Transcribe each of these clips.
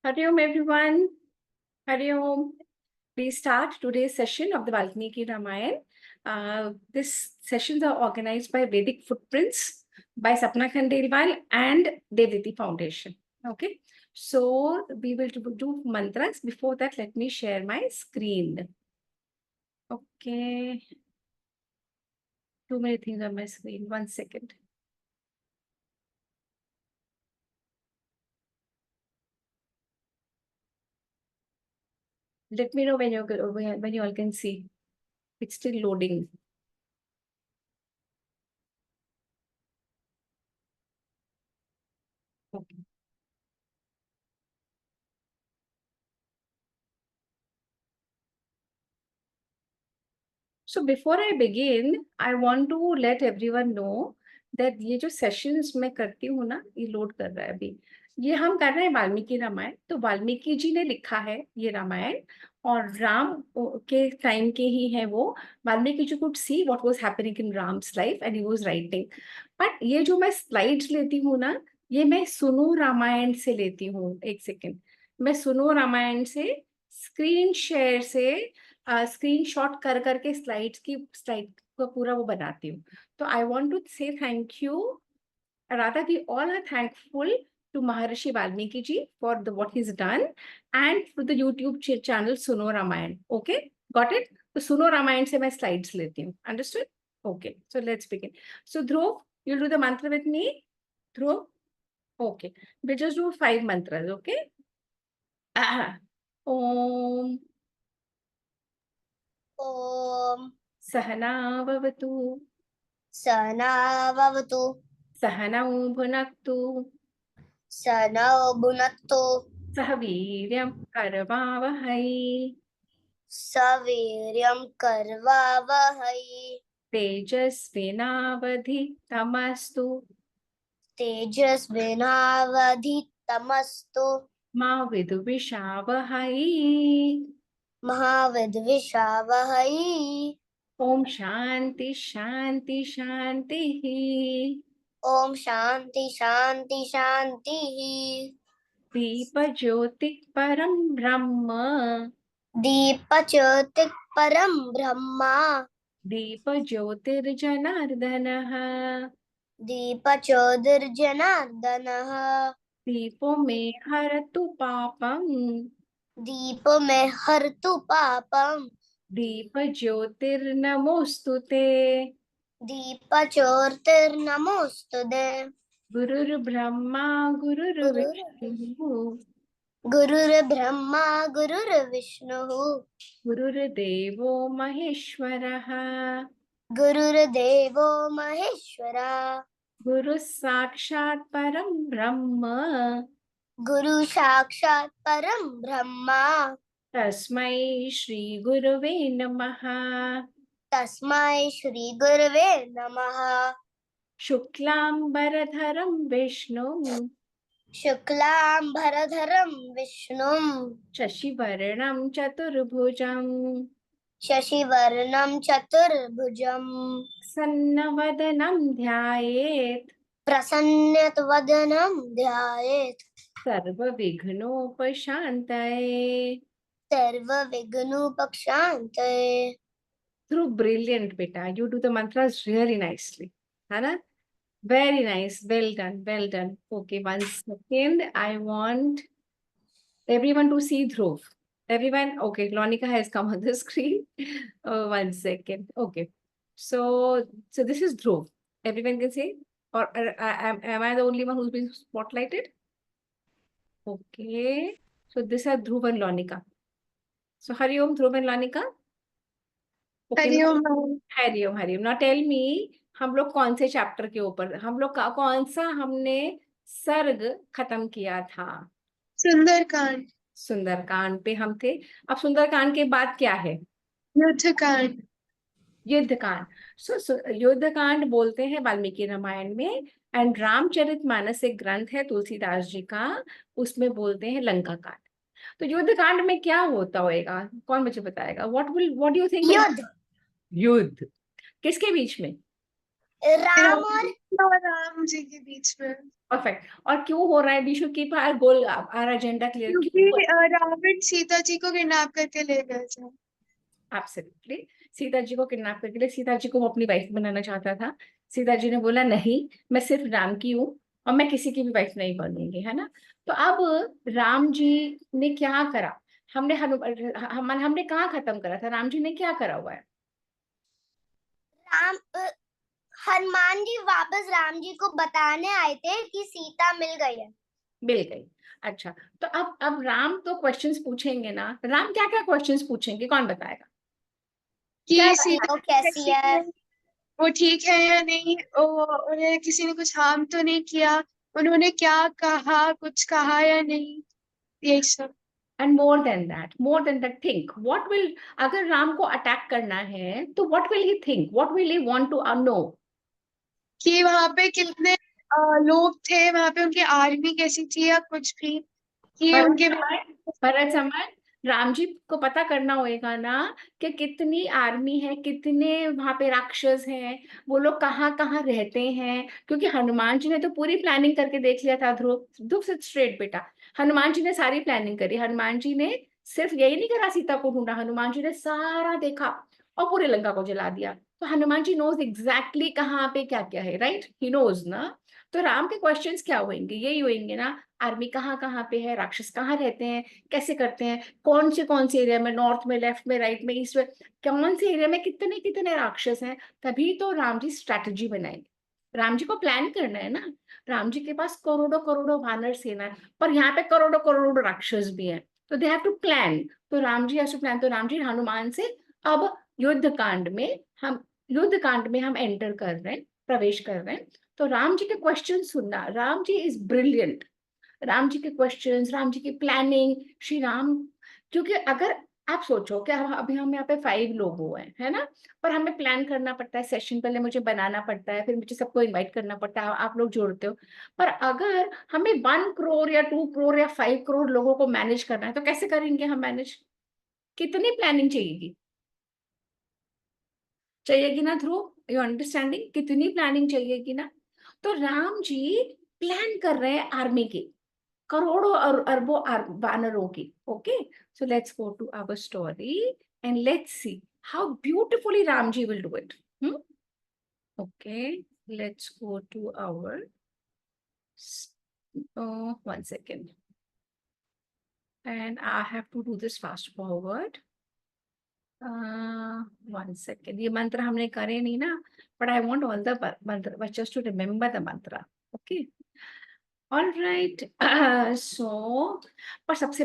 Hari Om, everyone. Hari Om. We start today's session of the Valmiki Ramayana. These sessions are organized by Vedic Footprints by Sapna Khandelwal and Devditi Foundation. Okay. So we will do mantras. Before that, let me share my screen. Okay. Too many things on my screen. 1 second. Let me know when you all can see. It's still loading. Okay. So before I begin, I want to let everyone know that ये जो sessions मैं करती हूँ ना, ये load कर रहा है अभी। ये हम कर रहे हैं वाल्मीकि रामायण। तो वाल्मीकि जी ने लिखा है ये रामायण, और राम के टाइम के ही है वो। Valmiki ji could see what was happening in Ram's life and he was writing. But ये जो मैं स्लाइड्स लेती हूँ ना, ये मैं सुनो रामायण से लेती हूँ। एक सेकेंड, मैं सुनो रामायण से स्क्रीन शेयर से स्क्रीनशॉट कर करके स्लाइड का पूरा वो बनाती हूँ। तो आई वांट टू से thank you, rather we all are thankful to Maharishi Valmiki ji for what he's done, and for the YouTube channel Suno Ramayan. Okay, got it? तो सुनो रामायण से मैं स्लाइड्स लेती हूँ. Understood? Okay, so let's begin. So Dhruv, you'll do the mantra with me. Dhruv? Okay, we'll just do 5 mantras. Okay. Om ॐ सहना भवतु सहना भवतु सहनौ भुनक्तु सहनौ भुनक्तु सह वीर्यं करवावहै सवीर्यं करवावहै तेजस्विनावधितमस्तु तेजस्विनावधितमस्तु मा विद्विषावहै। महाविद्विषावहै। ओम शांति शांति शांतिः। ॐ शान्ति शान्ति शान्तिः। दीपज्योतिः परं ब्रह्म दीपज्योतिः परं ब्रह्म दीपज्योतिर्जनार्दनः दीपज्योतिर्जनार्दनः दीपो मे हरतु पापम् दीपो मे हरतु पापम् दीपज्योतिर्नमोऽस्तुते दीपज्योतिर्नमोऽस्तुते गुरुर्ब्रह्मा गुरुर् गुरुर्विष्णुः गुरुर्ब्रह्मा गुरुर्विष्णुः गुरुर्देवो महेश्वरः गुरुर्देवो महेश्वरः गुरुः साक्षात् परं ब्रह्म गुरु साक्षात् परं ब्रह्म तस्मै श्री गुरुवे नमः। तस्मै श्री गुरुवे नमः। शुक्लांबरधरं विष्णुं शुक्लांबरधरं विष्णुं शशिवर्णं चतुर्भुजं शशिवर्णं चतुर्भुजं प्रसन्नवदनं ध्यायेत् प्रसन्नवदनं ध्यायेत् सर्वविघ्नोपशान्तये। सर्वविघ्नोपशान्तये। Through brilliant, beta. You do the mantras really nicely. Hana? Very nice. Well done. Well done. Okay, 1 second. I want everyone to see Dhruv. Everyone, okay, Lonika has come on the screen. 1 second. Okay. So this is Dhruv. Everyone can see? Or am I the only one who's been spotlighted? Okay. So this are Dhruv and Lonika. So Hari Om, Dhruv and Lonika. Okay, Hariom. Hariom Hariom. Now tell me, हम लोग कौन से chapter के ऊपर, हम लोग का कौन सा हमने सर्ग खत्म किया था? सुंदरकांड। सुंदरकांड पे हम थे। अब सुंदरकांड के बाद क्या है? युद्धकांड। युद्धकांड। सो युद्धकांड बोलते हैं वाल्मीकि रामायण में। एंड रामचरितमानस एक ग्रंथ है तुलसीदास जी का, उसमें बोलते हैं लंका कांड। तो युद्धकांड में क्या होता होगा, कौन मुझे बताएगा? What do you think? युद्ध। युद्ध किसके बीच में? राम और राम जी के बीच में, परफेक्ट। और क्यों हो रहा है बीच में? Keep our goal, our agenda clear, क्योंकि क्यों? रावण सीता जी को किडनैप करके ले गए थे। एब्सोल्युटली। सीता जी को किडनैप करके लिए, सीता जी को वो अपनी वाइफ बनाना चाहता था। सीता जी ने बोला नहीं, मैं सिर्फ राम की हूँ और मैं किसी की भी वाइफ नहीं बनूंगी, है ना। तो अब राम जी ने क्या करा? हमने कहाँ खत्म करा था? राम जी ने क्या करा हुआ है? राम हनुमान जी वापस राम जी को बताने आए थे कि सीता मिल गई है। मिल गई। अच्छा, तो अब राम तो क्वेश्चंस पूछेंगे ना। राम क्या क्या क्वेश्चंस पूछेंगे, कौन बताएगा? क्या कि बताएगा? सीता वो कैसी है, वो ठीक है या नहीं, उन्हें किसी ने कुछ हार्म तो नहीं किया, उन्होंने क्या कहा, कुछ कहा या नहीं, यही सब। And more than that think what will, अगर राम को अटैक करना है तो what will he think, what will he want to know? कि वहां पे कितने लोग थे, वहां पे उनकी आर्मी कैसी थी या कुछ भी, कि भरत उनके। समय, भरत समय, राम जी को पता करना होएगा ना कि कितनी आर्मी है, कितने वहां पे राक्षस हैं, वो लोग कहाँ कहाँ रहते हैं। क्योंकि हनुमान जी ने तो पूरी प्लानिंग करके देख लिया था। ध्रुव, ध्रुव सिट स्ट्रेट बेटा। हनुमान जी ने सारी प्लानिंग करी। हनुमान जी ने सिर्फ यही नहीं करा सीता को ढूंढा, हनुमान जी ने सारा देखा और पूरे लंका को जला दिया। तो हनुमान जी नोज एग्जैक्टली कहाँ पे क्या क्या है, राइट, ही नोज ना। तो राम के क्वेश्चंस क्या होंगे? यही होंगे ना, आर्मी कहाँ कहाँ पे है, राक्षस कहाँ रहते हैं, कैसे करते हैं, कौन से एरिया में, नॉर्थ में, लेफ्ट में, राइट में, ईस्ट में, कौन से एरिया में कितने कितने राक्षस हैं। तभी तो राम जी स्ट्रैटेजी बनाएंगे। राम जी को प्लान करना है ना। राम जी के पास करोड़ों करोड़ों वानर सेना है, पर यहाँ पे करोड़ों करोड़ों राक्षस भी हैं। तो दे हैव टू प्लान। तो Ram ji have to plan. तो राम जी हनुमान से अब युद्ध कांड में हम युद्ध कांड में हम एंटर कर रहे हैं, प्रवेश कर रहे हैं। तो राम जी के क्वेश्चन सुनना, राम जी इज ब्रिलियंट। राम जी के क्वेश्चंस, राम जी की प्लानिंग, श्री राम। क्योंकि अगर आप सोचो कि अभी हम यहाँ पे 5 लोग हुए हैं, है ना, पर हमें प्लान करना पड़ता है, सेशन पहले मुझे बनाना पड़ता है, फिर मुझे सबको इनवाइट करना पड़ता है, आप लोग जोड़ते हो। पर अगर हमें 1 करोड़ या 2 करोड़ या 5 करोड़ लोगों को मैनेज करना है तो कैसे करेंगे हम मैनेज? कितनी प्लानिंग चाहिएगी? चाहिएगी ना ध्रुव, यू अंडरस्टैंडिंग, कितनी प्लानिंग चाहिएगी ना। तो राम जी प्लान कर रहे हैं आर्मी की, करोड़ों और अरबों वानरों की। Okay, so let's go to our story and let's see how beautifully Ramji will do it. Okay, let's go to our 1 second, and I have to do this fast forward. 1 second, ये मंत्र हमने करे नहीं ना, but I want all the mantra, but just to remember the mantra. Okay, all right. So पर सबसे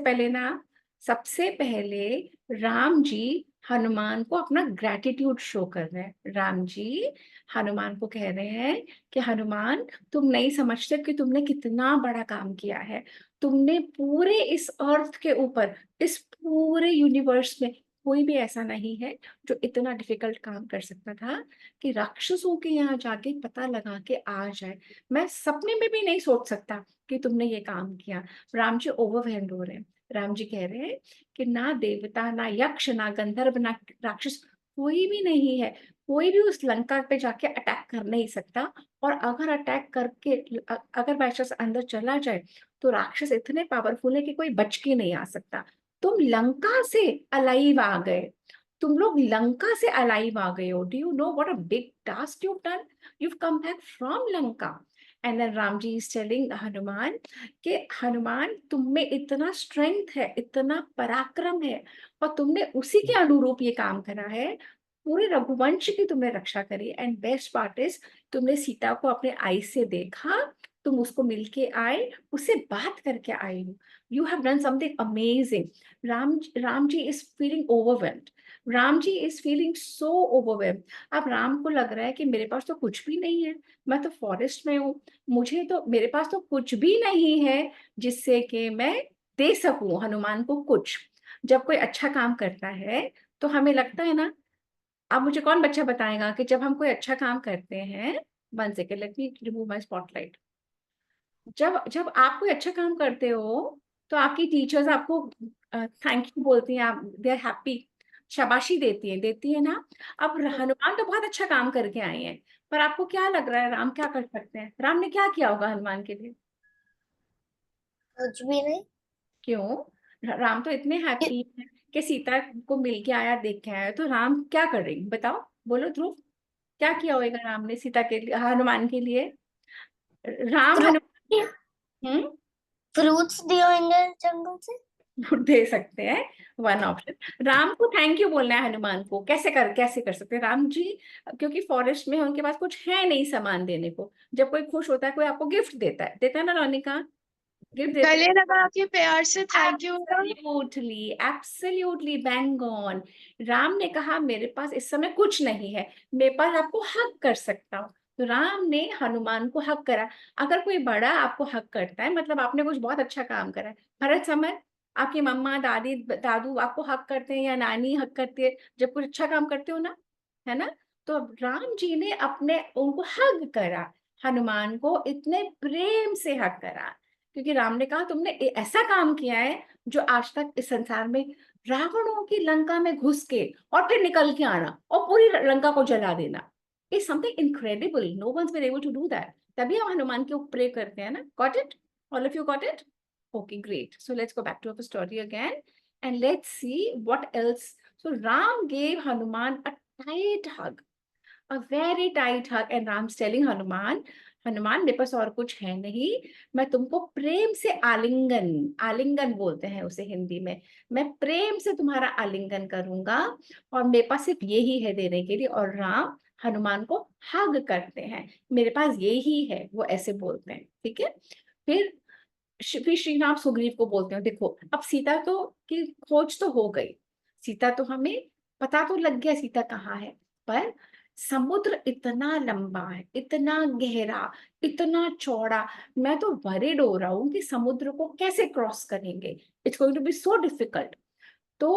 पहले राम जी हनुमान को अपना ग्रैटिट्यूड शो कर रहे हैं। राम जी हनुमान को कह रहे हैं कि हनुमान, तुम नहीं समझते कि तुमने कितना बड़ा काम किया है। तुमने पूरे इस अर्थ के ऊपर, इस पूरे यूनिवर्स में कोई भी ऐसा नहीं है जो इतना डिफिकल्ट काम कर सकता था कि राक्षसों के यहाँ जाके पता लगा के आ जाए। मैं सपने में भी नहीं सोच सकता कि तुमने ये काम किया। राम जी ओवरवेल्म्ड हो रहे हैं। राम जी कह रहे हैं कि ना देवता, ना यक्ष, ना गंधर्व, ना राक्षस, कोई भी नहीं है। कोई भी उस लंका पे जाके अटैक कर नहीं सकता। और अगर अटैक करके अगर बाई चांस अंदर चला जाए तो राक्षस इतने पावरफुल है कि कोई बच के नहीं आ सकता। तुम लंका से अलाइव आ गए, तुम लोग लंका से अलाइव आ गए हो। Do you know what a big task you done? you've come back from Lanka. And then Ramji is telling Hanuman कि हनुमान, तुम में इतना स्ट्रेंथ है, इतना पराक्रम है, और तुमने उसी के अनुरूप ये काम करा है। पूरे रघुवंश की तुमने रक्षा करी। एंड बेस्ट पार्ट इज, तुमने सीता को अपने आई से देखा, तुम उसको मिलके आए, उससे बात करके आए हो। You have done something amazing. Ram ji is feeling overwhelmed. Ram ji is feeling so overwhelmed. अब राम को लग रहा है कि मेरे पास तो कुछ भी नहीं है, मैं तो फॉरेस्ट में हूँ, मुझे तो, मेरे पास तो कुछ भी नहीं है जिससे कि मैं दे सकूं हनुमान को कुछ। जब कोई अच्छा काम करता है तो हमें लगता है ना। अब मुझे कौन बच्चा बताएगा कि जब हम कोई अच्छा काम करते हैं, 1 second, let me remove my spotlight. जब जब आप कोई अच्छा काम करते हो तो आपकी टीचर्स आपको थैंक यू बोलती हैं, आप, दे आर हैप्पी। शाबाशी देती है ना। अब हनुमान तो बहुत अच्छा काम करके आए हैं, पर आपको क्या लग रहा है राम क्या कर सकते हैं? राम ने क्या किया होगा हनुमान के लिए? कुछ भी नहीं। क्यों? राम तो इतने हैप्पी है कि सीता को मिल के आया, देख के आया, तो राम क्या कर रही बताओ? बोलो ध्रुव, क्या किया होगा राम ने सीता के लिए, हनुमान के लिए? राम फ्रू, हनुमान। हम्म। फ्रूट्स दिए होंगे जंगल से। दे सकते हैं, वन ऑप्शन। राम को थैंक यू बोलना है हनुमान को, कैसे कर सकते हैं राम जी? क्योंकि फॉरेस्ट में है, उनके पास कुछ है नहीं सामान देने को। जब कोई खुश होता है, कोई आपको गिफ्ट देता है ना रोनिका, गिफ्ट देते गले हैं। लगा के प्यार से thank you. Absolutely, absolutely bang on. Ram ने कहा मेरे पास इस समय कुछ नहीं है, मेरे पास आपको हक कर सकता हूँ। तो राम ने हनुमान को हक करा। अगर कोई बड़ा आपको हक करता है, मतलब आपने कुछ बहुत अच्छा काम करा है। भरत समर, आपकी मम्मा दादी दादू आपको हक करते हैं, या नानी हक करती है जब कुछ अच्छा काम करते हो ना, है ना? तो अब राम जी ने अपने उनको हक करा, हनुमान को इतने प्रेम से हक करा, क्योंकि राम ने कहा तुमने ऐसा काम किया है जो आज तक इस संसार में, रावणों की लंका में घुस के और फिर निकल के आना और पूरी लंका को जला देना, is something incredible. No one's been able to do that. तभी हम हनुमान के ऊपर प्रे करते हैं ना। Got it? All of you got it? Okay, great. So let's go back to our story again and let's see what else. So Ram gave Hanuman a tight hug, a very tight hug, and Ram's telling Hanuman, Hanuman मेरे पास और कुछ है नहीं, मैं तुमको प्रेम से आलिंगन, आलिंगन बोलते हैं उसे हिंदी में, मैं प्रेम से तुम्हारा आलिंगन करूंगा, और मेरे पास सिर्फ यही है देने के लिए। और राम हनुमान को हग करते हैं, मेरे पास यही है, वो ऐसे बोलते हैं। ठीक है। फिर फिर श्री राम सुग्रीव को बोलते हैं, देखो अब सीता तो की खोज तो हो गई, सीता तो हमें पता तो लग गया सीता कहाँ है, पर समुद्र इतना लंबा है, इतना गहरा, इतना चौड़ा, मैं तो वरीड हो रहा हूँ कि समुद्र को कैसे क्रॉस करेंगे। It's going to be so difficult. तो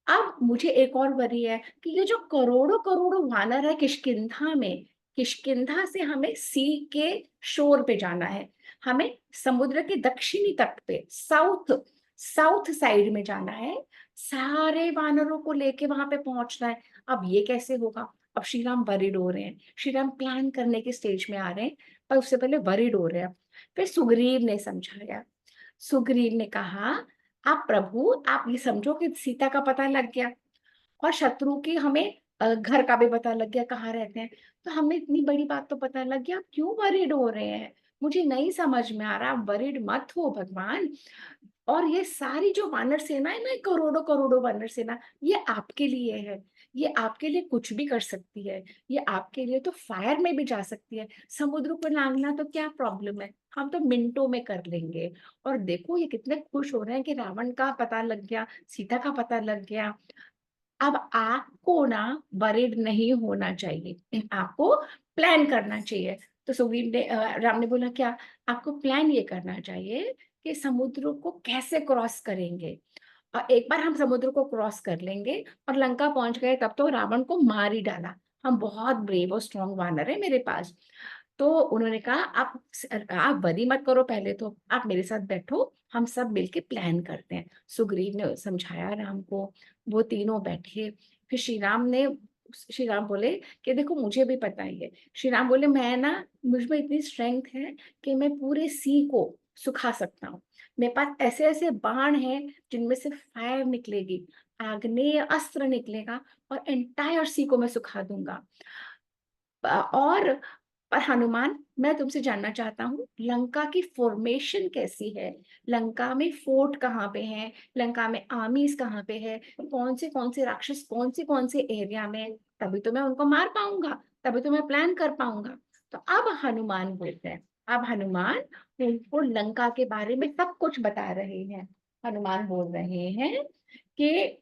अब मुझे एक और वरी है कि ये जो करोड़ों करोड़ों वानर है किष्किंधा में, किष्किंधा से हमें सी के शोर पे जाना है, हमें समुद्र के दक्षिणी तट पे, साउथ साउथ साइड में जाना है, सारे वानरों को लेके वहां पे पहुंचना है। अब ये कैसे होगा? अब श्री राम वरिड हो रहे हैं, श्री राम प्लान करने के स्टेज में आ रहे हैं, पर उससे पहले वरिड हो रहे हैं। फिर सुग्रीव ने समझाया, सुग्रीव ने कहा आप प्रभु, आप ये समझो कि सीता का पता लग गया, और शत्रु की हमें घर का भी पता लग गया, कहाँ रहते हैं, तो हमें इतनी बड़ी बात तो पता लग गया, आप क्यों वरीड हो रहे हैं? मुझे नहीं समझ में आ रहा, आप वरीड मत हो भगवान। और ये सारी जो वानर सेना है ना, करोड़ों करोड़ों वानर सेना, ये आपके लिए है, ये आपके लिए कुछ भी कर सकती है, ये आपके लिए तो फायर में भी जा सकती है, समुद्र को लांघना तो क्या प्रॉब्लम है, हम तो मिनटों में कर लेंगे। और देखो ये कितने खुश हो रहे हैं कि रावण का पता लग गया, सीता का पता लग गया। अब आपको ना वरीड नहीं होना चाहिए, आपको प्लान करना चाहिए। तो सुग्रीव ने राम ने बोला क्या? आपको प्लान ये करना चाहिए कि समुद्र को कैसे क्रॉस करेंगे, और एक बार हम समुद्र को क्रॉस कर लेंगे और लंका पहुंच गए, तब तो रावण को मार ही डाला, हम बहुत ब्रेव और स्ट्रॉन्ग वानर है मेरे पास। तो उन्होंने कहा आप वरी मत करो, पहले तो आप मेरे साथ बैठो, हम सब मिलके प्लान करते हैं। सुग्रीव ने समझाया राम को, वो तीनों बैठे। फिर श्री राम बोले कि देखो मुझे भी पता ही है, श्री राम बोले मैं ना, मुझ में इतनी स्ट्रेंथ है कि मैं पूरे सी को सुखा सकता हूँ, मेरे पास ऐसे ऐसे बाण हैं जिनमें से फायर निकलेगी, आग्नेय अस्त्र निकलेगा, और एंटायर सी को मैं सुखा दूंगा। और पर हनुमान, मैं तुमसे जानना चाहता हूँ लंका की फॉर्मेशन कैसी है, लंका में फोर्ट कहाँ पे है, लंका में आर्मीज कहाँ पे है, कौन से राक्षस कौन से एरिया में है, तभी तो मैं उनको मार पाऊंगा, तभी तो मैं प्लान कर पाऊंगा। तो अब हनुमान बोलते हैं, अब हनुमान उनको लंका के बारे में सब कुछ बता रहे हैं। हनुमान बोल रहे हैं कि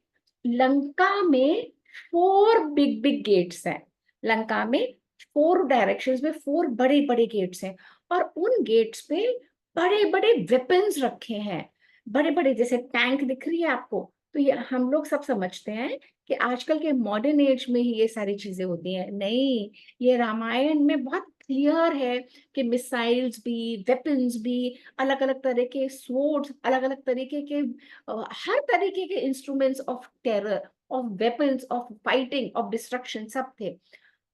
लंका में 4 बिग बिग गेट्स हैं, लंका में 4 डायरेक्शंस में 4 बड़े बड़े गेट्स हैं, और उन गेट्स पे बड़े बड़े वेपन्स रखे हैं, बड़े बड़े, जैसे टैंक दिख रही है आपको, तो ये हम लोग सब समझते हैं कि आजकल के मॉडर्न एज में ही ये सारी चीजें होती हैं, नहीं, ये रामायण में बहुत क्लियर है कि मिसाइल्स भी, वेपन्स भी, अलग अलग तरह के स्वॉर्ड्स, अलग अलग तरीके के हर तरीके के instruments of terror, of weapons, of fighting, of destruction, सब थे।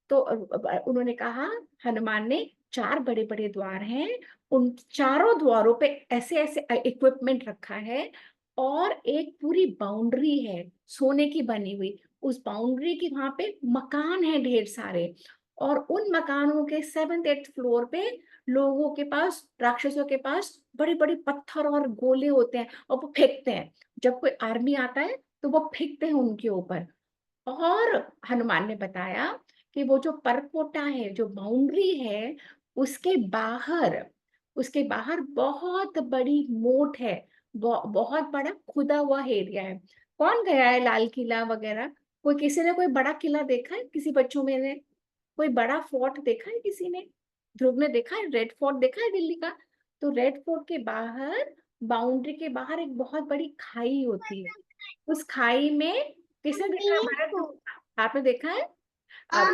तो उन्होंने कहा, हनुमान ने, 4 बड़े बड़े द्वार हैं, उन चारों द्वारों पे ऐसे ऐसे इक्विपमेंट रखा है, और एक पूरी बाउंड्री है सोने की बनी हुई, उस बाउंड्री की वहां पे मकान है ढेर सारे, और उन मकानों के 7th 8th फ्लोर पे लोगों के पास, राक्षसों के पास बड़े बड़े पत्थर और गोले होते हैं, और वो फेंकते हैं। जब कोई आर्मी आता है तो वो फेंकते हैं उनके ऊपर। और हनुमान ने बताया कि वो जो परकोटा है, जो बाउंड्री है, उसके बाहर, उसके बाहर बहुत बड़ी मोट है, बहुत बड़ा खुदा हुआ एरिया है। कौन गया है लाल किला वगैरह? कोई, किसी ने कोई बड़ा किला देखा है किसी बच्चों में ने? कोई बड़ा फोर्ट देखा है किसी ने? ध्रुव ने देखा है रेड फोर्ट, देखा है दिल्ली का? तो रेड फोर्ट के बाहर, बाउंड्री के बाहर एक बहुत बड़ी खाई होती है। उस खाई में, किसने देखा है हमारे? आपने देखा है? अब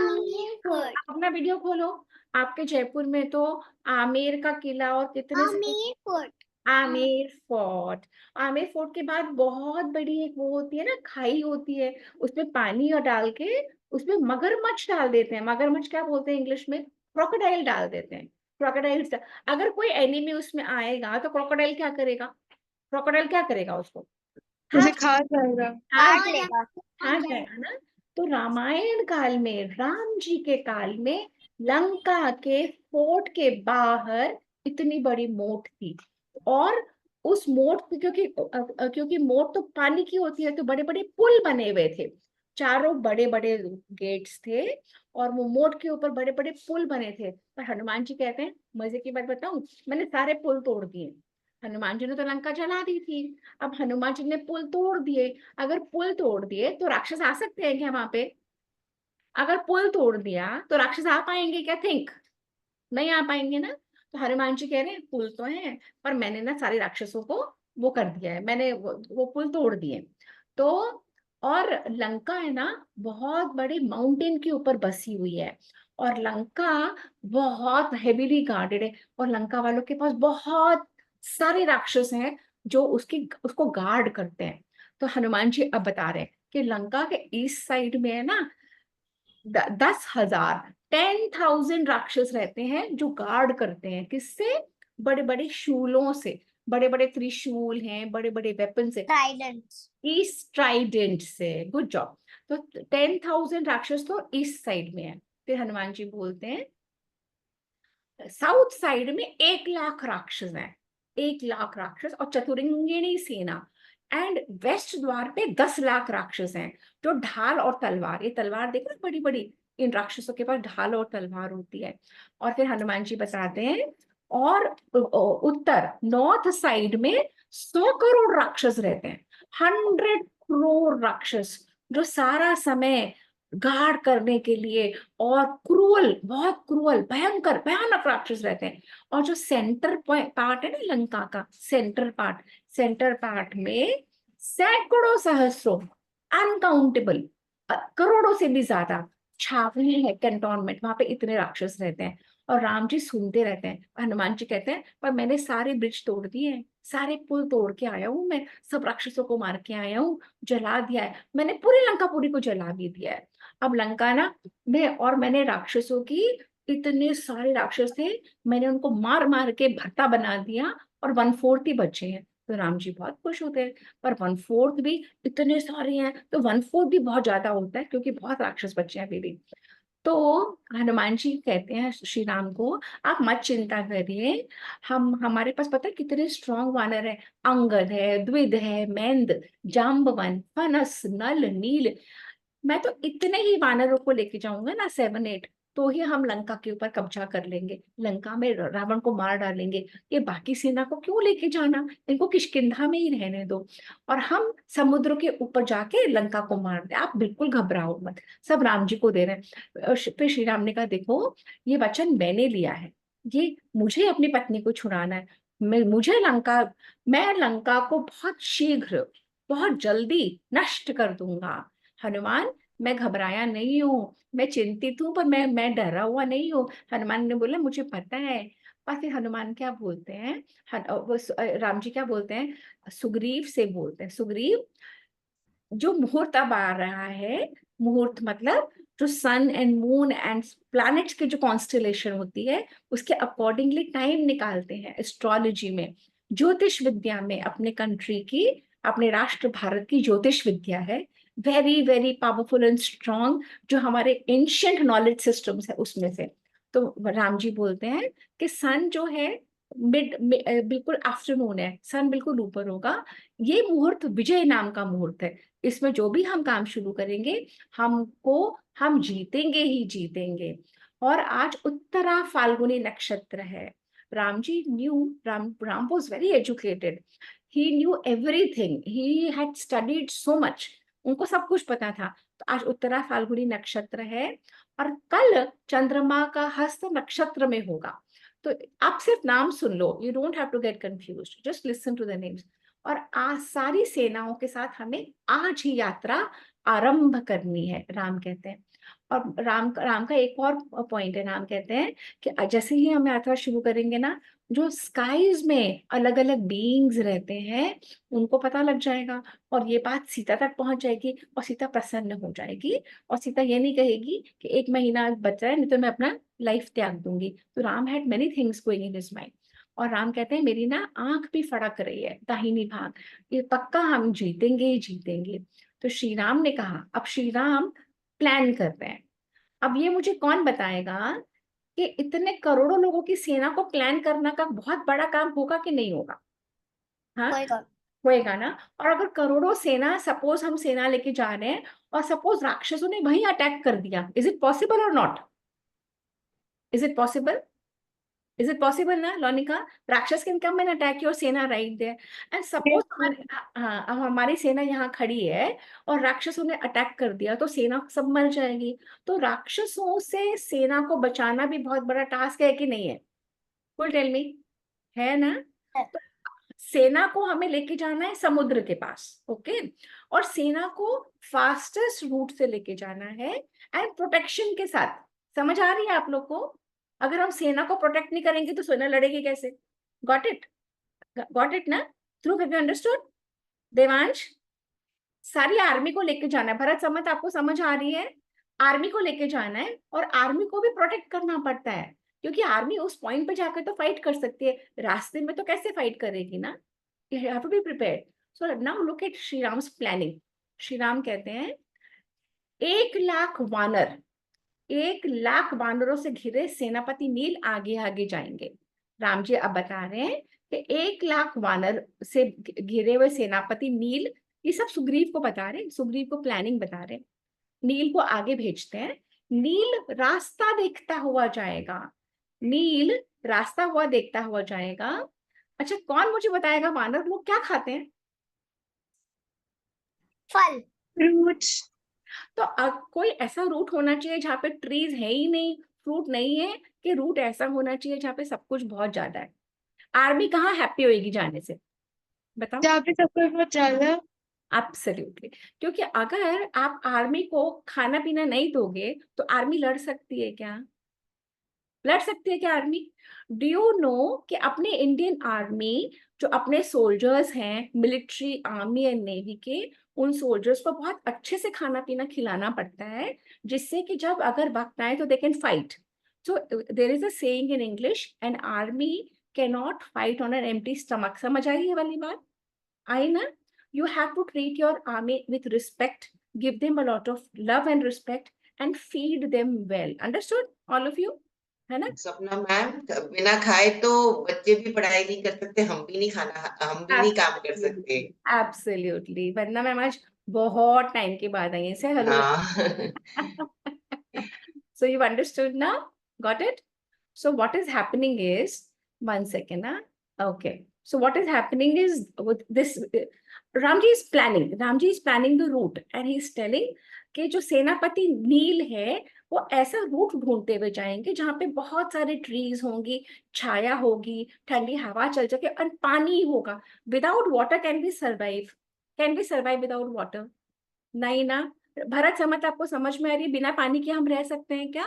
तो आप अपना वीडियो खोलो। आपके जयपुर में तो आमेर का किला और कितने सारे, आमेर फोर्ट, आमेर फोर्ट के बाद बहुत बड़ी एक वो होती है ना, खाई होती है, उसमें पानी और डाल के उसमें मगरमच्छ डाल देते हैं। मगरमच्छ क्या बोलते हैं इंग्लिश में? क्रोकोडाइल डाल देते हैं। क्रोकोडाइल, अगर कोई एनिमी उसमें आएगा तो क्रोकोडाइल क्या करेगा? क्रोकोडाइल क्या करेगा उसको? मुझे हाँ, खा जाएगा। काट लेगा, हाँ जाएगा ना। तो रामायण काल में, राम जी के काल में, लंका के फोर्ट के बाहर इतनी बड़ी मोट थी। और उस मोट पे, क्योंकि मोट तो पानी की होती है, तो बड़े बड़े पुल बने हुए थे, चारों बड़े बड़े गेट्स थे, और वो मोट के ऊपर बड़े बड़े पुल बने थे। पर हनुमान जी कहते हैं, मजे की बात बताऊं, मैंने सारे पुल तोड़ दिए। हनुमान जी ने तो लंका जला दी थी, अब हनुमान जी ने पुल तोड़ दिए। अगर पुल तोड़ दिए तो राक्षस आ सकते हैं क्या वहां पे? अगर पुल तोड़ दिया तो राक्षस आ पाएंगे क्या? थिंक, नहीं आ पाएंगे ना। तो हनुमान जी कह रहे हैं, पुल तो है, पर मैंने ना सारे राक्षसों को वो कर दिया है, मैंने वो पुल तोड़ दिए। तो, और लंका है ना, बहुत बड़ी माउंटेन के ऊपर बसी हुई है, और लंका बहुत हेवीली गार्डेड है, और लंका वालों के पास बहुत सारे राक्षस हैं जो उसको गार्ड करते हैं। तो हनुमान जी अब बता रहे हैं कि लंका के ईस्ट साइड में है ना, 10,000, 10,000 राक्षस रहते हैं जो गार्ड करते हैं, किससे? बड़े बड़े शूलों से, बड़े बड़े त्रिशूल हैं, बड़े बड़े वेपन से, ट्राइडेंट्स, ईस्ट ट्राइडेंट से। Good job. तो 10,000 राक्षस तो ईस्ट साइड में है। फिर हनुमान जी बोलते हैं, साउथ साइड में 1 लाख राक्षस हैं, 1 लाख राक्षस और चतुरंगिणी सेना। एंड वेस्ट द्वार पे 10 लाख राक्षस हैं, जो ढाल और तलवार, ये तलवार देखो ना बड़ी बड़ी, इन राक्षसों के पास ढाल और तलवार होती है। और फिर हनुमान जी बताते हैं, और उत्तर नॉर्थ साइड में 100 करोड़ राक्षस रहते हैं, 100 करोड़ राक्षस, जो सारा समय गार्ड करने के लिए, और क्रूअल, बहुत क्रूअल, भयंकर भयानक राक्षस रहते हैं। और जो सेंटर पार्ट है ना लंका का, सेंटर पार्ट में सैकड़ों सहस्रों, अनकाउंटेबल, करोड़ों से भी ज्यादा छावनी है, कैंटोनमेंट, वहां पे इतने राक्षस रहते हैं। और राम जी सुनते रहते हैं। हनुमान जी कहते हैं, पर मैंने सारे ब्रिज तोड़ दिए हैं, सारे पुल तोड़ के आया हूँ मैं, सब राक्षसों को मार के आया हूँ, जला दिया है मैंने, पूरी लंका पूरी को जला भी दिया है। अब लंका ना में, और मैंने राक्षसों की, इतने सारे राक्षस थे, मैंने उनको मार मार के भर्ता बना दिया, और 1/4 ही बचे हैं। तो राम जी बहुत खुश होते हैं। पर 1/4 भी, इतने सारे हैं तो 1/4 भी बहुत ज्यादा होता है, क्योंकि बहुत राक्षस बचे हैं अभी भी। तो हनुमान जी कहते हैं श्री राम को, आप मत चिंता करिए, हम, हमारे पास पता है कितने स्ट्रॉन्ग वानर है, अंगद है, द्विध है, मेंद, जाम्बवन, फनस, नल, नील। मैं तो इतने ही वानरों को लेके जाऊंगा ना, 7 8, तो ही हम लंका के ऊपर कब्जा कर लेंगे, लंका में रावण को मार डालेंगे। ये बाकी सेना को क्यों लेके जाना, इनको किष्किंधा में ही रहने दो, और हम समुद्र के ऊपर जाके लंका को मार दे, आप बिल्कुल घबराओ मत। सब राम जी को दे रहे हैं। फिर श्री राम ने कहा, देखो ये वचन मैंने लिया है, ये मुझे अपनी पत्नी को छुड़ाना है, मैं लंका को बहुत शीघ्र, बहुत जल्दी नष्ट कर दूंगा। हनुमान, मैं घबराया नहीं हूँ, मैं चिंतित हूँ, पर मैं डरा हुआ नहीं हूँ। हनुमान ने बोला, मुझे पता है। और फिर हनुमान क्या बोलते हैं, राम जी क्या बोलते हैं, सुग्रीव से बोलते हैं, सुग्रीव, जो मुहूर्त अब आ रहा है, मुहूर्त मतलब जो सन एंड मून एंड प्लैनेट्स की जो कॉन्स्टलेशन होती है उसके अकॉर्डिंगली टाइम निकालते हैं एस्ट्रोलॉजी में, ज्योतिष विद्या में, अपने कंट्री की, अपने राष्ट्र भारत की ज्योतिष विद्या है, very very powerful and strong, जो हमारे एंशियंट नॉलेज सिस्टम्स है उसमें से। तो राम जी बोलते हैं कि सन जो है बिल्कुल आफ्टरनून है, सन बिल्कुल ऊपर होगा, ये मुहूर्त विजय नाम का मुहूर्त है, इसमें जो भी हम काम शुरू करेंगे हम जीतेंगे ही जीतेंगे। और आज उत्तरा फाल्गुनी नक्षत्र है। Ram ji knew, Ram was very educated, he knew everything, he had studied so much, उनको सब कुछ पता था। तो आज उत्तरा फाल्गुनी नक्षत्र है और कल चंद्रमा का हस्त नक्षत्र में होगा। तो आप सिर्फ नाम सुन लो, you don't have to get confused, just listen to the names. और आज सारी सेनाओं के साथ हमें आज ही यात्रा आरंभ करनी है, राम कहते हैं। और राम का एक और पॉइंट है, राम कहते हैं कि जैसे ही हम यात्रा शुरू करेंगे ना, जो स्काईज में अलग अलग बीइंग्स रहते हैं उनको पता लग जाएगा, और ये बात सीता तक पहुंच जाएगी, और सीता प्रसन्न हो जाएगी, और सीता ये नहीं कहेगी कि 1 महीना बचा है नहीं तो मैं अपना लाइफ त्याग दूंगी। तो Ram had many things going in his mind. और राम कहते हैं मेरी ना आंख भी फड़क रही है दाहिनी भाग, ये पक्का हम जीतेंगे ही जीतेंगे। तो श्री राम ने कहा, अब श्री राम प्लान कर रहे हैं। अब ये मुझे कौन बताएगा कि इतने करोड़ों लोगों की सेना को प्लान करना का बहुत बड़ा काम होगा कि नहीं होगा? हाँ, होएगा। होएगा ना। और अगर करोड़ों सेना, सपोज हम सेना लेके जा रहे हैं और सपोज राक्षसों ने वहीं अटैक कर दिया, इज इट पॉसिबल और not? Is it possible? Is it possible ना लोनिका? राक्षस can come and attack your सेना राइट देयर, एंड सपोज बिल्कुल। हमारे, हाँ, अब हमारी सेना यहाँ खड़ी है और राक्षसों ने अटैक कर दिया तो सेना सब मर जाएगी। तो राक्षसों से सेना को बचाना भी बहुत बड़ा टास्क है कि नहीं है? फुल टेल मी, है ना? तो सेना को हमें लेके जाना है समुद्र के पास, ओके, और सेना को फास्टेस्ट रूट से लेके जाना है एंड प्रोटेक्शन के साथ। समझ आ रही है आप लोग को? अगर हम सेना को प्रोटेक्ट नहीं करेंगे तो सेना लड़ेगी कैसे? Got it? गॉट इट ना? ध्रुव, हैव यू अंडरस्टूड? देवांश, सारी आर्मी को लेके जाना है, भरत समत आपको समझ आ रही है? आर्मी को लेके जाना है और आर्मी को भी प्रोटेक्ट करना पड़ता है, क्योंकि आर्मी उस पॉइंट पे जाकर तो फाइट कर सकती है, रास्ते में तो कैसे फाइट करेगी ना? You have to be prepared. So now look at Shri Ram's planning. Shri Ram कहते हैं 1 लाख वानर, 1 लाख वानरों से घिरे सेनापति नील आगे आगे जाएंगे। राम जी अब बता रहे हैं कि 1 लाख वानर से घिरे हुए सेनापति नील, ये सब सुग्रीव को बता रहे हैं, सुग्रीव को प्लानिंग बता रहे हैं, नील को आगे भेजते हैं। नील रास्ता देखता हुआ जाएगा, नील रास्ता हुआ देखता हुआ जाएगा। अच्छा, कौन मुझे बताएगा वानर लोग क्या खाते हैं? फल, फ्रूट्स। तो कोई ऐसा रूट होना चाहिए जहाँ पे ट्रीज है ही नहीं, फ्रूट नहीं है, कि रूट ऐसा होना चाहिए जहाँ पे सब कुछ बहुत ज्यादा है? आर्मी कहाँ हैप्पी होएगी जाने से, बताओ? जहाँ पे सब कुछ बहुत ज्यादा। एब्सोल्युटली, क्योंकि अगर आप आर्मी को खाना पीना नहीं दोगे तो आर्मी लड़ सकती है क्या? लड़ सकती है क्या आर्मी? डू यू नो कि अपने इंडियन आर्मी, जो अपने सोल्जर्स हैं मिलिट्री आर्मी एंड नेवी के, उन सोल्जर्स को बहुत अच्छे से खाना पीना खिलाना पड़ता है, जिससे कि जब अगर वक्त आए तो they can fight. So there is a saying in English, an army can not fight on an empty stomach. समझ आई ये वाली बात? आई ना? You have to treat your army with respect, give them a lot of love and respect, and feed them well. Understood, all of you? है ना? सपना ma'am, बिना खाए तो बच्चे भी पढ़ाई नहीं कर सकते, हम भी नहीं काम कर सकते। एब्सोल्युटली, वरना मैम आज बहुत टाइम के बाद आई से हेलो। हाँ। So you've understood now? Got it? So what is happening is, 1 second, huh? Okay. So what is happening is with this, Ramji is planning the route, and he is telling कि जो सेनापति नील है वो ऐसा root ढूंढते हुए जाएंगे जहां पे बहुत सारे ट्रीज होंगी, छाया होगी, ठंडी हवा चल सके और पानी होगा। Without water can be survive? Can be survive without water? नहीं ना। भरत समझ आपको समझ में आ रही है? बिना पानी के हम रह सकते हैं क्या?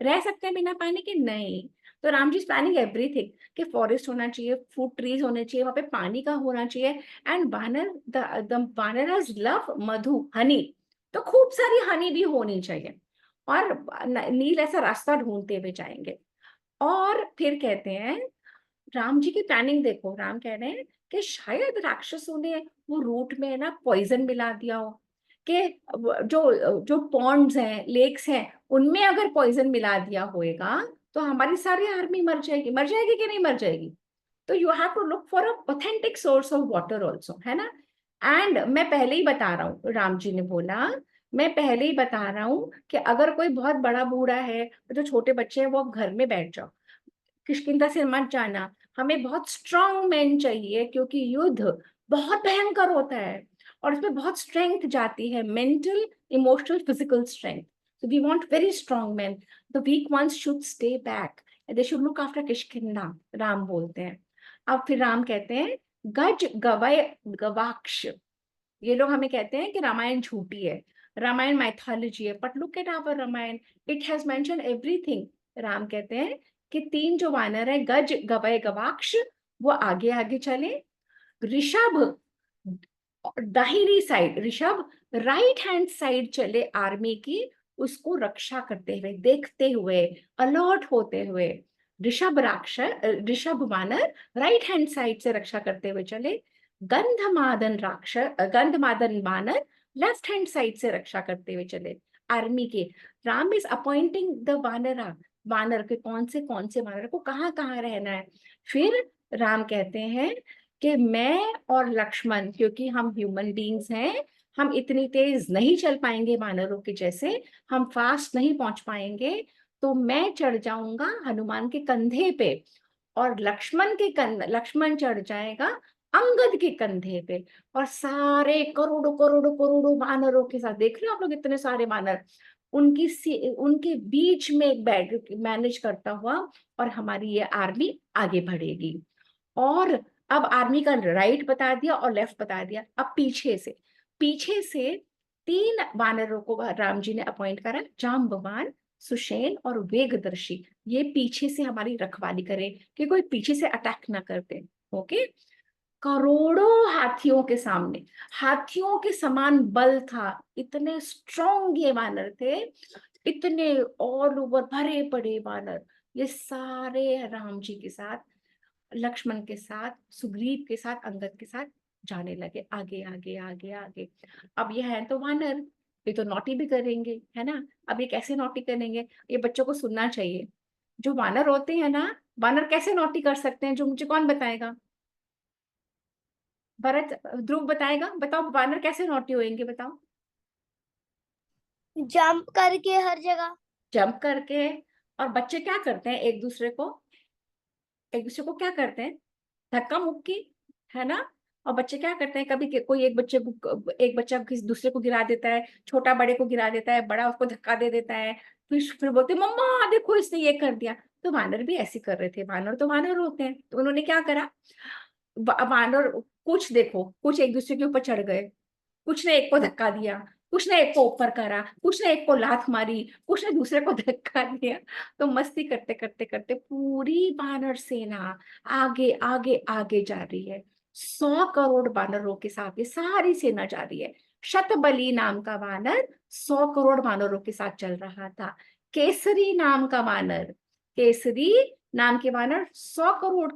रह सकते हैं बिना पानी के? नहीं। तो Ram ji is planning everything कि फॉरेस्ट होना चाहिए, फूड ट्रीज होने चाहिए, वहां पे पानी का होना चाहिए। एंड वानर द वानरस लव मधु हनी, तो खूब सारी हनी भी होनी चाहिए। और नील ऐसा रास्ता ढूंढते हुए जाएंगे। और फिर कहते हैं, राम जी की प्लानिंग देखो, राम कह रहे हैं कि शायद राक्षसों ने वो रूट में ना पॉइजन मिला दिया हो, कि जो जो पॉन्ड्स हैं, लेक्स हैं, उनमें अगर पॉइजन मिला दिया होएगा तो हमारी सारी आर्मी मर जाएगी कि नहीं मर जाएगी। तो you have to look for a authentic source of water also, है ना। एंड मैं पहले ही बता रहा हूँ, राम जी ने बोला, मैं पहले ही बता रहा हूँ कि अगर कोई बहुत बड़ा बूढ़ा है, तो जो छोटे बच्चे हैं वो घर में बैठ जाओ, किष्किंधा से मत जाना। हमें बहुत स्ट्रांग मैन चाहिए, क्योंकि युद्ध बहुत भयंकर होता है और उसमें बहुत स्ट्रेंथ जाती है, mental, emotional, physical strength. So we want very strong men. The weak ones should stay back. They should look after Kishkindha, Ram बोलते हैं। अब फिर राम कहते हैं गज गवय गवाक्ष, ये लोग हमें कहते हैं कि रामायण झूठी है, रामायण माइथोलॉजी है, but look at our Ramayan, it has mention everything. Ram कहते हैं कि 3 जो वानर है, गज गवय गवाक्ष, वो आगे आगे चले। ऋषभ दाहिनी side, Rishabh right hand side चले आर्मी की, उसको रक्षा करते हुए, देखते हुए, अलर्ट होते हुए। ऋषभ वानर राइट हैंड साइड से रक्षा करते हुए चले। गंधमादन वानर लेफ्ट हैंड साइड से रक्षा करते हुए चले आर्मी के। राम इज अपॉइंटिंग द वानर के कौन से वानर को कहाँ कहाँ रहना है। फिर राम कहते हैं कि मैं और लक्ष्मण, क्योंकि हम ह्यूमन बीइंग्स हैं, हम इतनी तेज नहीं चल पाएंगे वानरों के जैसे, हम फास्ट नहीं पहुंच पाएंगे, तो मैं चढ़ जाऊंगा हनुमान के कंधे पे, और लक्ष्मण चढ़ जाएगा अंगद के कंधे पे, और सारे करोड़ों करोड़ों करोड़ों वानरों के साथ, देख रहे हो आप लोग इतने सारे वानर, उनके बीच में एक बैग मैनेज करता हुआ, और हमारी ये आर्मी आगे बढ़ेगी। और अब आर्मी का राइट बता दिया और लेफ्ट बता दिया। अब पीछे से 3 वानरों को राम जी ने अपॉइंट करा, जाम्बवान, सुषेण और वेगदर्शी। ये पीछे से हमारी रखवाली करे कि कोई पीछे से अटैक ना कर दे। ओके। करोड़ों हाथियों के सामने, हाथियों के समान बल था, इतने स्ट्रॉन्ग ये वानर थे, इतने ऑल ओवर भरे पड़े वानर, ये सारे राम जी के साथ, लक्ष्मण के साथ, सुग्रीव के साथ, अंगद के साथ जाने लगे, आगे आगे आगे आगे। अब ये है तो वानर, ये तो नॉटी भी करेंगे, है ना। अब ये कैसे नॉटी करेंगे, ये बच्चों को सुनना चाहिए। जो वानर होते हैं ना, वानर कैसे नॉटी कर सकते हैं, जो मुझे कौन बताएगा? भरत, ध्रुव बताएगा, बताओ वानर कैसे नॉटी होंगे, बताओ। जंप करके हर जगह। जंप करके। और बच्चे क्या करते हैं, एक दूसरे को क्या करते हैं, धक्का मुक्की, है ना। और बच्चे क्या करते हैं, कभी कोई एक बच्चा किसी दूसरे को गिरा देता है, छोटा बड़े को गिरा देता है, बड़ा उसको धक्का दे देता है, फिर बोलते मम्मा देखो इसने ये कर दिया। तो वानर भी ऐसे कर रहे थे, वानर तो वानर होते हैं, तो उन्होंने क्या करा, वानर कुछ देखो, कुछ एक दूसरे के ऊपर चढ़ गए, कुछ ने एक को धक्का दिया, कुछ ने एक को ऊपर करा, कुछ ने एक को लात मारी, कुछ ने दूसरे को धक्का दिया। तो मस्ती करते करते करते पूरी वानर सेना आगे आगे आगे जा रही है। 100 करोड़ वानरों के साथ ये सारी सेना जा रही है। शतबली नाम का वानर 100 करोड़ वानरों के साथ चल रहा था। केसरी नाम का वानर, केसरी नाम के वानर 100 करोड़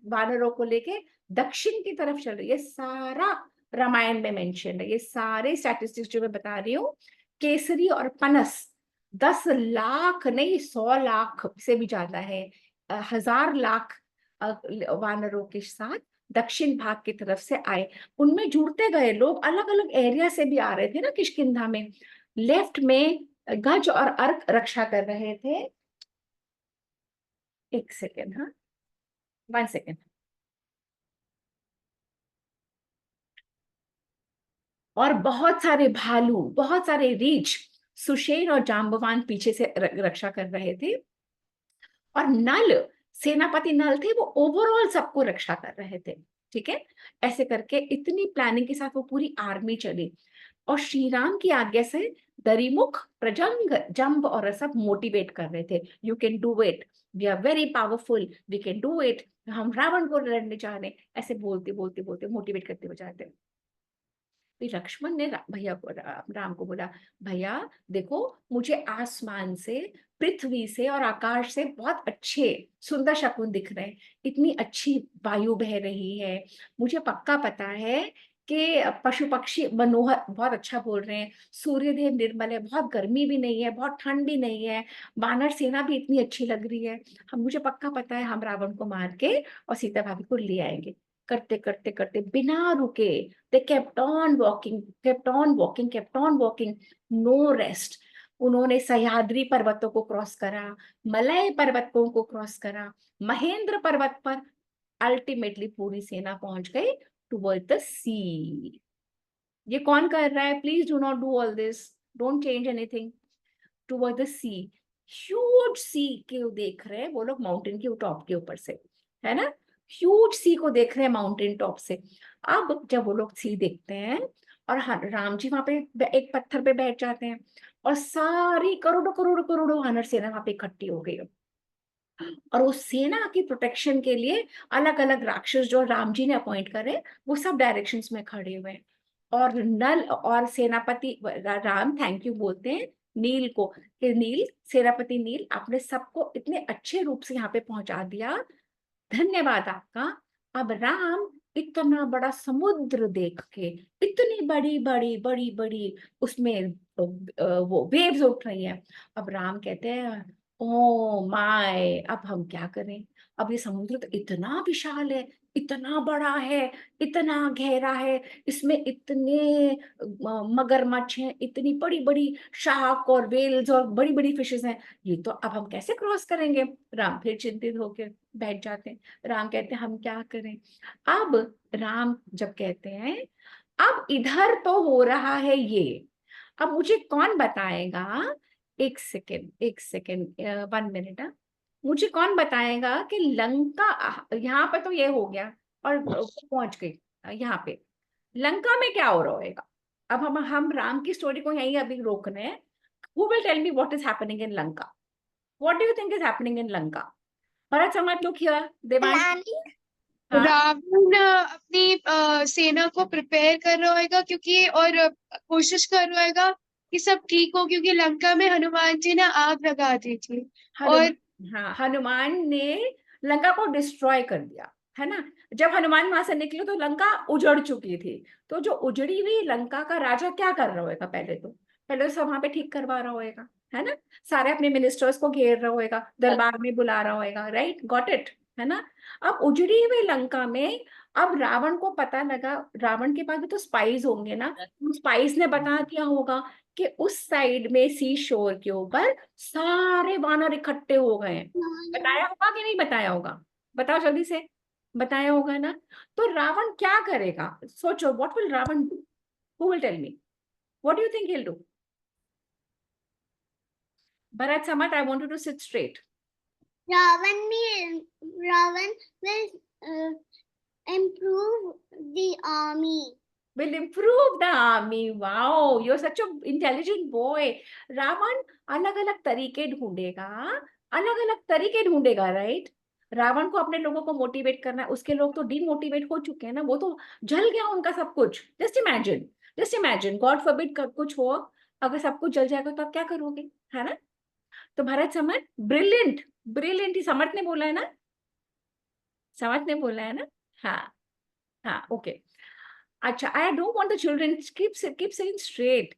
वानरों को लेके दक्षिण की तरफ चल रही है। सारा रामायण में मेंशन है, ये सारे स्टैटिस्टिक्स जो मैं बता रही हूँ। केसरी और पनस 10 लाख नहीं, 100 लाख से भी ज्यादा है, 1000 लाख वानरों के साथ दक्षिण भाग की तरफ से आए। उनमें जुड़ते गए लोग, अलग अलग एरिया से भी आ रहे थे ना किष्किंधा में। लेफ्ट में गज और अर्क रक्षा कर रहे थे। एक सेकेंड, हाँ, 1 सेकेंड। और बहुत सारे भालू, बहुत सारे रीछ, सुषेण और जाम्बवान पीछे से रक्षा कर रहे थे। और नल, सेनापति नल थे, वो ओवरऑल सबको रक्षा कर रहे थे। ठीक है, ऐसे करके इतनी प्लानिंग के साथ वो पूरी आर्मी चली। और श्री राम की आज्ञा से दरिमुख, प्रजंग, जंब और सब मोटिवेट कर रहे थे, you can do it, we are very powerful, we can do it, हम रावण को लड़ने जा रहे हैं, ऐसे बोलते बोलते बोलते मोटिवेट करते हुए जाते हैं। फिर लक्ष्मण ने भैया को, राम को बोला, भैया देखो, मुझे आसमान से, पृथ्वी से और आकाश से बहुत अच्छे सुंदर शकुन दिख रहे हैं, इतनी अच्छी वायु बह रही है, मुझे पक्का पता है कि पशु पक्षी मनोहर बहुत अच्छा बोल रहे हैं, सूर्यदेव निर्मल है, बहुत गर्मी भी नहीं है, बहुत ठंड भी नहीं है, वानर सेना भी इतनी अच्छी लग रही है, हम मुझे पक्का पता है हम रावण को मार के और सीता भाभी को ले आएंगे। करते करते करते बिना रुके they kept on walking, kept on walking, kept on walking, no rest. उन्होंने सह्याद्री पर्वतों को क्रॉस करा, मलय पर्वतों को क्रॉस करा, महेंद्र पर्वत पर अल्टीमेटली पूरी सेना पहुंच गई टुवर्ड द सी। ये कौन कर रहा है? Please do not do all this, don't change anything. Toward the sea, huge sea के देख रहे हैं वो लोग माउंटेन के टॉप के ऊपर से, है ना, ह्यूज सी को देख रहे हैं माउंटेन टॉप से। अब जब वो लोग सी देखते हैं और राम जी वहां पे एक पत्थर पे बैठ जाते हैं और सारी करोड़ों करोड़ों करोड़ों वानर सेना वहां पे इकट्ठी हो गई, और उस सेना की प्रोटेक्शन के लिए अलग अलग राक्षस जो राम जी ने अपॉइंट करे वो सब डायरेक्शंस में खड़े हुए हैं। और नल और सेनापति राम थैंक यू बोलते हैं नील को, कि नील, सेनापति नील, आपने सबको इतने अच्छे रूप से यहाँ पे पहुंचा दिया, धन्यवाद आपका। अब राम इतना बड़ा समुद्र देख के, इतनी बड़ी बड़ी बड़ी बड़ी उसमें वो वेव्स उठ रही हैं, अब राम कहते हैं ओ माय, अब हम क्या करें, अब ये समुद्र तो इतना विशाल है, इतना बड़ा है, इतना गहरा है, इसमें इतने मगरमच्छ हैं, इतनी बड़ी बड़ी शार्क और वेल्स और बड़ी बड़ी फिशेस हैं, ये तो अब हम कैसे क्रॉस करेंगे। राम फिर चिंतित होकर बैठ जाते हैं। राम कहते हैं हम क्या करें। अब राम जब कहते हैं अब इधर तो हो रहा है ये, अब मुझे कौन बताएगा, एक सेकेंड एक सेकेंड, 1 मिनट, मुझे कौन बताएगा कि लंका, यहाँ पे तो ये हो गया और पहुंच गई, यहाँ पे लंका में क्या हो रहा होगा। अब हम राम की स्टोरी को यहीं अभी रोक रहे हैं। Who will tell me what is happening in Lanka? What do you think is happening in Lanka? Bharat समाज लोग here, देवांश, हाँ, रावण अपनी सेना को प्रिपेयर कर रहा होगा, क्योंकि और कोशिश कर रहा होगा कि सब ठीक हो, क्योंकि लंका में हनुमान जी ने आग लगा दी थी। और हाँ, हनुमान ने लंका को डिस्ट्रॉय कर दिया, है ना। जब हनुमान वहां से निकले तो लंका उजड़ चुकी थी, तो जो उजड़ी हुई लंका का राजा क्या कर रहा होगा, पहले तो सब वहां पे ठीक करवा रहा होगा, है ना, सारे अपने मिनिस्टर्स को घेर रहा होगा, दरबार में बुला रहा होगा, राइट, गॉट इट, है ना। अब उजड़ी हुई लंका में अब रावण को पता लगा, रावण के पास भी तो स्पाइस होंगे ना, स्पाइस ने बता दिया होगा कि उस साइड में सी शोर के ऊपर सारे वानर इकट्ठे हो गए हैं। बताया होगा कि नहीं बताया होगा, बताओ जल्दी से, बताया होगा ना। तो रावण क्या करेगा, सोचो, what will Ravan do, who will tell me, what do you think he will do. Bharat समत, I want you to sit straight. Ravan will improve the army. Will improve the army. Wow, you're such an intelligent boy. Ravan अलग अलग तरीके ढूंढेगा, अलग अलग तरीके ढूंढेगा, right. Ravan को अपने लोगों को मोटिवेट करना है, उसके लोग तो डिमोटिवेट हो चुके हैं ना, वो तो जल गया उनका सब कुछ। जस्ट इमेजिन, गॉड फॉरबिड कुछ हो, अगर सब कुछ जल जाएगा तो आप क्या करोगे, है ना। तो भरत समर्थ, ब्रिलियंट, ब्रिलियंट ही समर्थ ने बोला है ना, समर्थ ने बोला है ना, हाँ हाँ, ओके। अच्छा, I don't want the children keep sitting straight.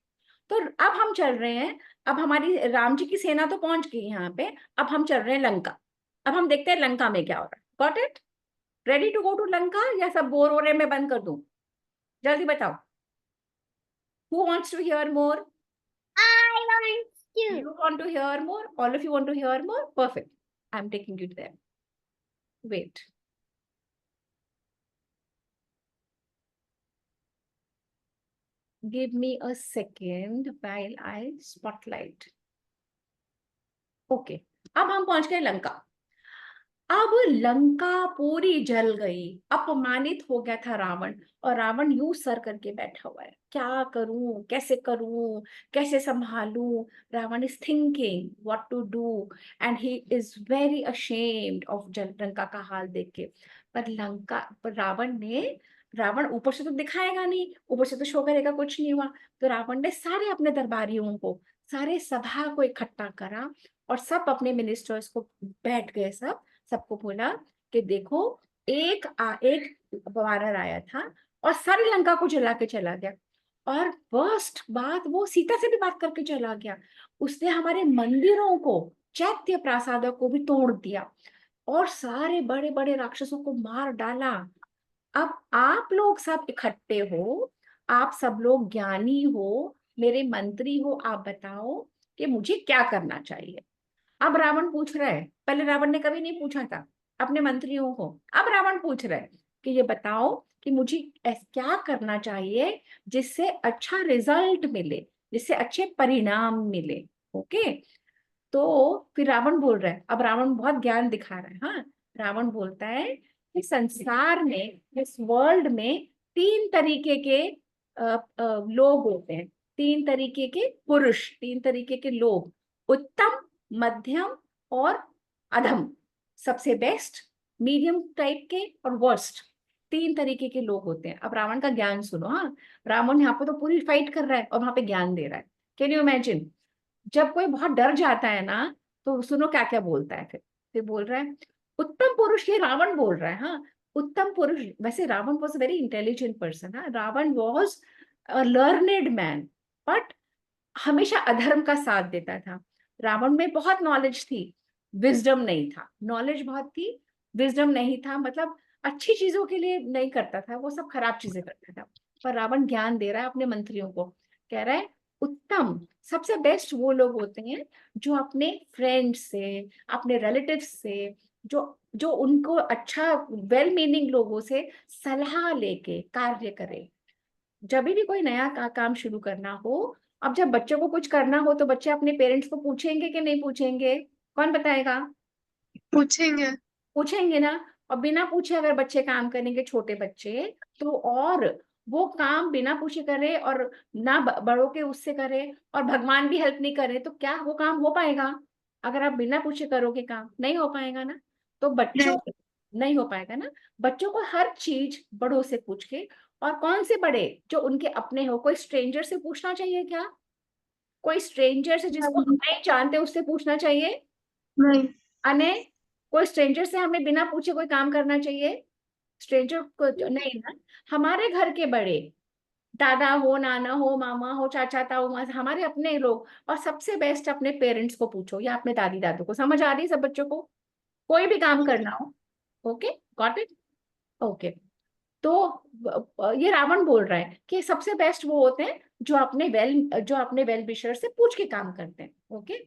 तो अब हम चल रहे हैं, अब हमारी राम जी की सेना तो पहुंच गई यहाँ पे, अब हम चल रहे हैं लंका। अब हम देखते हैं लंका में क्या हो रहा है। Got it, ready to go to Lanka, या सब बोर हो रहे हैं, मैं बंद कर दूं, जल्दी बताओ। Who wants to hear more? I want to. You want to hear more? All of you want to hear more? Perfect. I'm taking you there. Wait. Give me a second while I spotlight. Okay. अब हम पहुंच गए लंका। अब लंका पूरी जल गई, अपमानित हो गया था रावण, और रावण यूं सर करके बैठा हुआ है, क्या करूं, कैसे संभालूं। Ravan is thinking what to do and he is very ashamed of Lanka का हाल देख के। पर रावण ऊपर से तो दिखाएगा नहीं, ऊपर से तो शो करेगा कुछ नहीं हुआ। तो रावण ने सारे अपने दरबारियों को, सारे सभा को इकट्ठा करा, और सब अपने मिनिस्टर्स को बैठ गए, सबको बोला कि देखो, एक वानर आया था और सारी लंका को जला के चला गया, और वर्स्ट बात, वो सीता से भी बात करके चला गया। उसने हमारे मंदिरों को, चैत्य प्रासादों को भी तोड़ दिया, और सारे बड़े बड़े राक्षसों को मार डाला। अब आप लोग सब इकट्ठे हो, आप सब लोग ज्ञानी हो, मेरे मंत्री हो, आप बताओ कि मुझे क्या करना चाहिए। अब रावण पूछ रहा है, पहले रावण ने कभी नहीं पूछा था अपने मंत्रियों को, अब रावण पूछ रहा है कि ये बताओ कि मुझे क्या करना चाहिए जिससे अच्छा रिजल्ट मिले, जिससे अच्छे परिणाम मिले। ओके, तो फिर रावण बोल रहा है, अब रावण बहुत ज्ञान दिखा रहा है। हाँ, रावण बोलता है कि संसार में, इस वर्ल्ड में तीन तरीके के लोग होते हैं, तीन तरीके के पुरुष, तीन तरीके के लोग, उत्तम, मध्यम और अधम। सबसे बेस्ट, मीडियम टाइप के और वर्स्ट, तीन तरीके के लोग होते हैं। अब रावण का ज्ञान सुनो। हाँ, रावण यहाँ पे तो पूरी फाइट कर रहा है और वहां पे ज्ञान दे रहा है। कैन यू इमेजिन, जब कोई बहुत डर जाता है ना, तो सुनो क्या क्या बोलता है। फिर बोल रहा है उत्तम पुरुष, ये रावण बोल रहा है। हाँ, उत्तम पुरुष, वैसे Ravan was a very intelligent person. हाँ, Ravan was a learned man, but हमेशा अधर्म का साथ देता था। रावण में बहुत नॉलेज थी, विजडम नहीं था। नॉलेज बहुत थी, विजडम नहीं था, मतलब अच्छी चीजों के लिए नहीं करता था, वो सब खराब चीजें करता था। पर रावण ज्ञान दे रहा है अपने मंत्रियों को, कह रहा है उत्तम, सबसे बेस्ट वो लोग होते हैं जो अपने फ्रेंड्स से, अपने रिलेटिव्स से, जो जो उनको अच्छा, वेल मीनिंग लोगों से सलाह लेके कार्य करे। जब भी कोई नया काम शुरू करना हो, अब जब बच्चों को कुछ करना हो तो बच्चे अपने पेरेंट्स को पूछेंगे कि नहीं पूछेंगे? कौन बताएगा? पूछेंगे। पूछेंगे ना। और बिना पूछे अगर बच्चे काम करेंगे, छोटे बच्चे, तो और वो काम बिना पूछे करे और ना बड़ों के उससे करे, और भगवान भी हेल्प नहीं करे, तो क्या वो काम हो पाएगा? अगर आप बिना पूछे करोगे काम, नहीं हो पाएगा ना। तो बच्चों, नहीं हो पाएगा ना। बच्चों को हर चीज बड़ों से पूछ के, और कौन से बड़े, जो उनके अपने हो। कोई स्ट्रेंजर से पूछना चाहिए क्या? कोई स्ट्रेंजर से जिसको हम नहीं जानते उससे पूछना चाहिए? नहीं। अने कोई स्ट्रेंजर से हमें बिना पूछे कोई काम करना चाहिए? स्ट्रेंजर को नहीं ना। हमारे घर के बड़े, दादा हो, नाना हो, मामा हो, चाचा ताऊ माँ, हमारे अपने लोग, और सबसे बेस्ट अपने पेरेंट्स को पूछो या अपने दादी दादू को। समझ आ रही है सब बच्चों को? कोई भी काम करना हो। Okay, got it? ओके, तो ये रावण बोल रहा है कि सबसे बेस्ट वो होते हैं जो अपने वेल विशर से पूछ के काम करते हैं। ओके,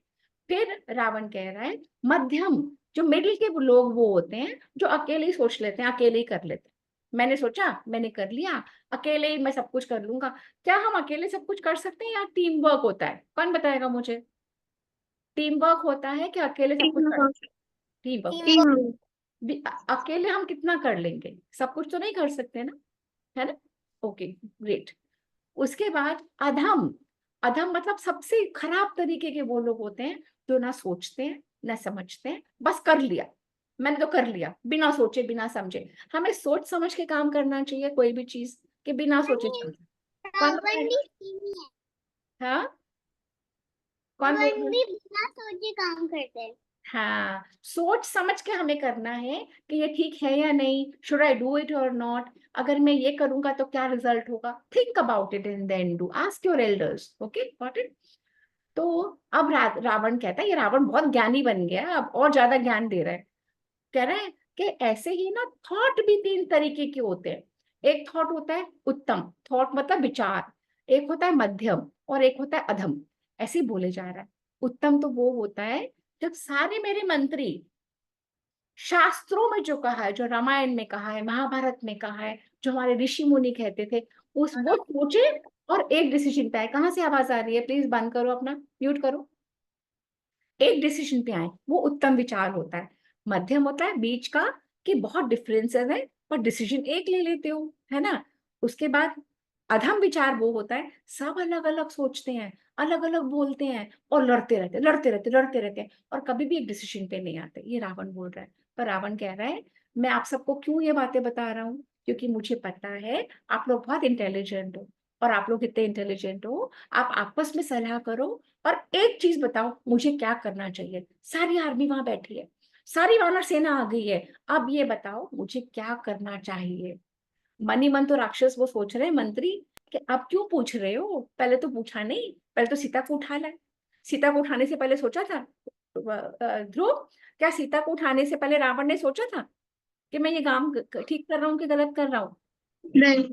फिर रावण कह रहा है मध्यम, जो मिडिल के लोग वो होते हैं जो अकेले ही सोच लेते हैं, अकेले ही कर लेते हैं। मैंने सोचा, मैंने कर लिया, अकेले ही मैं सब कुछ कर लूंगा। क्या हम अकेले सब कुछ कर सकते हैं या टीम वर्क होता है? कौन बताएगा मुझे? टीम वर्क होता है कि अकेले सब कुछ कर? Team work. अकेले हम कितना कर लेंगे? सब कुछ तो नहीं कर सकते ना, है ना। Okay, great. उसके बाद अधम। अधम मतलब सबसे खराब तरीके के वो लोग होते हैं जो ना सोचते हैं ना समझते हैं, बस कर लिया, मैंने तो कर लिया, बिना सोचे बिना समझे। हमें सोच समझ के काम करना चाहिए कोई भी चीज, के बिना सोचे समझे। कौन रावण भी सीनी है। हाँ, कौन बोल रावण रहा है? भी बिना सोचे काम करते हैं। हाँ, सोच समझ के हमें करना है कि ये ठीक है या नहीं, शुड आई डू इट और नॉट, अगर मैं ये करूंगा तो क्या रिजल्ट होगा। Think about it and then do, ask your elders. Okay, got it? तो अब रावण कहता है, ये रावण बहुत ज्ञानी बन गया है, अब और ज्यादा ज्ञान दे रहा है। कह रहा है कि ऐसे ही ना थॉट भी तीन तरीके के होते हैं। एक थॉट होता है उत्तम, थॉट मतलब विचार, एक होता है मध्यम, और एक होता है अधम। ऐसे ही बोले जा रहा है। उत्तम तो वो होता है जब सारे मेरे मंत्री, शास्त्रों में जो कहा है, जो रामायण में कहा है, महाभारत में कहा है, जो हमारे ऋषि मुनि कहते थे, उस वो सोचे और एक डिसीजन पे आए। कहाँ से आवाज आ रही है? प्लीज बंद करो, अपना म्यूट करो। एक डिसीजन पे आए, वो उत्तम विचार होता है। मध्यम होता है बीच का, कि बहुत डिफरेंसेस है पर डिसीजन एक ले लेते हो, है ना। उसके बाद अधम विचार वो होता है सब अलग अलग सोचते हैं, अलग अलग बोलते हैं और लड़ते रहते हैं और कभी भी एक डिसीजन पे नहीं आते। ये रावण बोल रहा है। पर रावण कह रहा है मैं आप सबको क्यों ये बातें बता रहा हूँ, क्योंकि मुझे पता है आप लोग बहुत इंटेलिजेंट हो, और आप लोग इतने इंटेलिजेंट हो, आप आपस में सलाह करो और एक चीज बताओ मुझे क्या करना चाहिए। सारी आर्मी वहां बैठी है, सारी वानर सेना आ गई है, अब ये बताओ मुझे क्या करना चाहिए। मन ही मन तो राक्षस वो सोच रहे हैं मंत्री कि अब क्यों पूछ रहे हो, पहले तो पूछा नहीं, पहले तो सीता को उठा लाए। सीता को उठाने से पहले सोचा था ध्रुव, क्या सीता को उठाने से पहले रावण ने सोचा था कि मैं ये काम ठीक कर रहा हूँ कि गलत कर रहा हूँ? नहीं।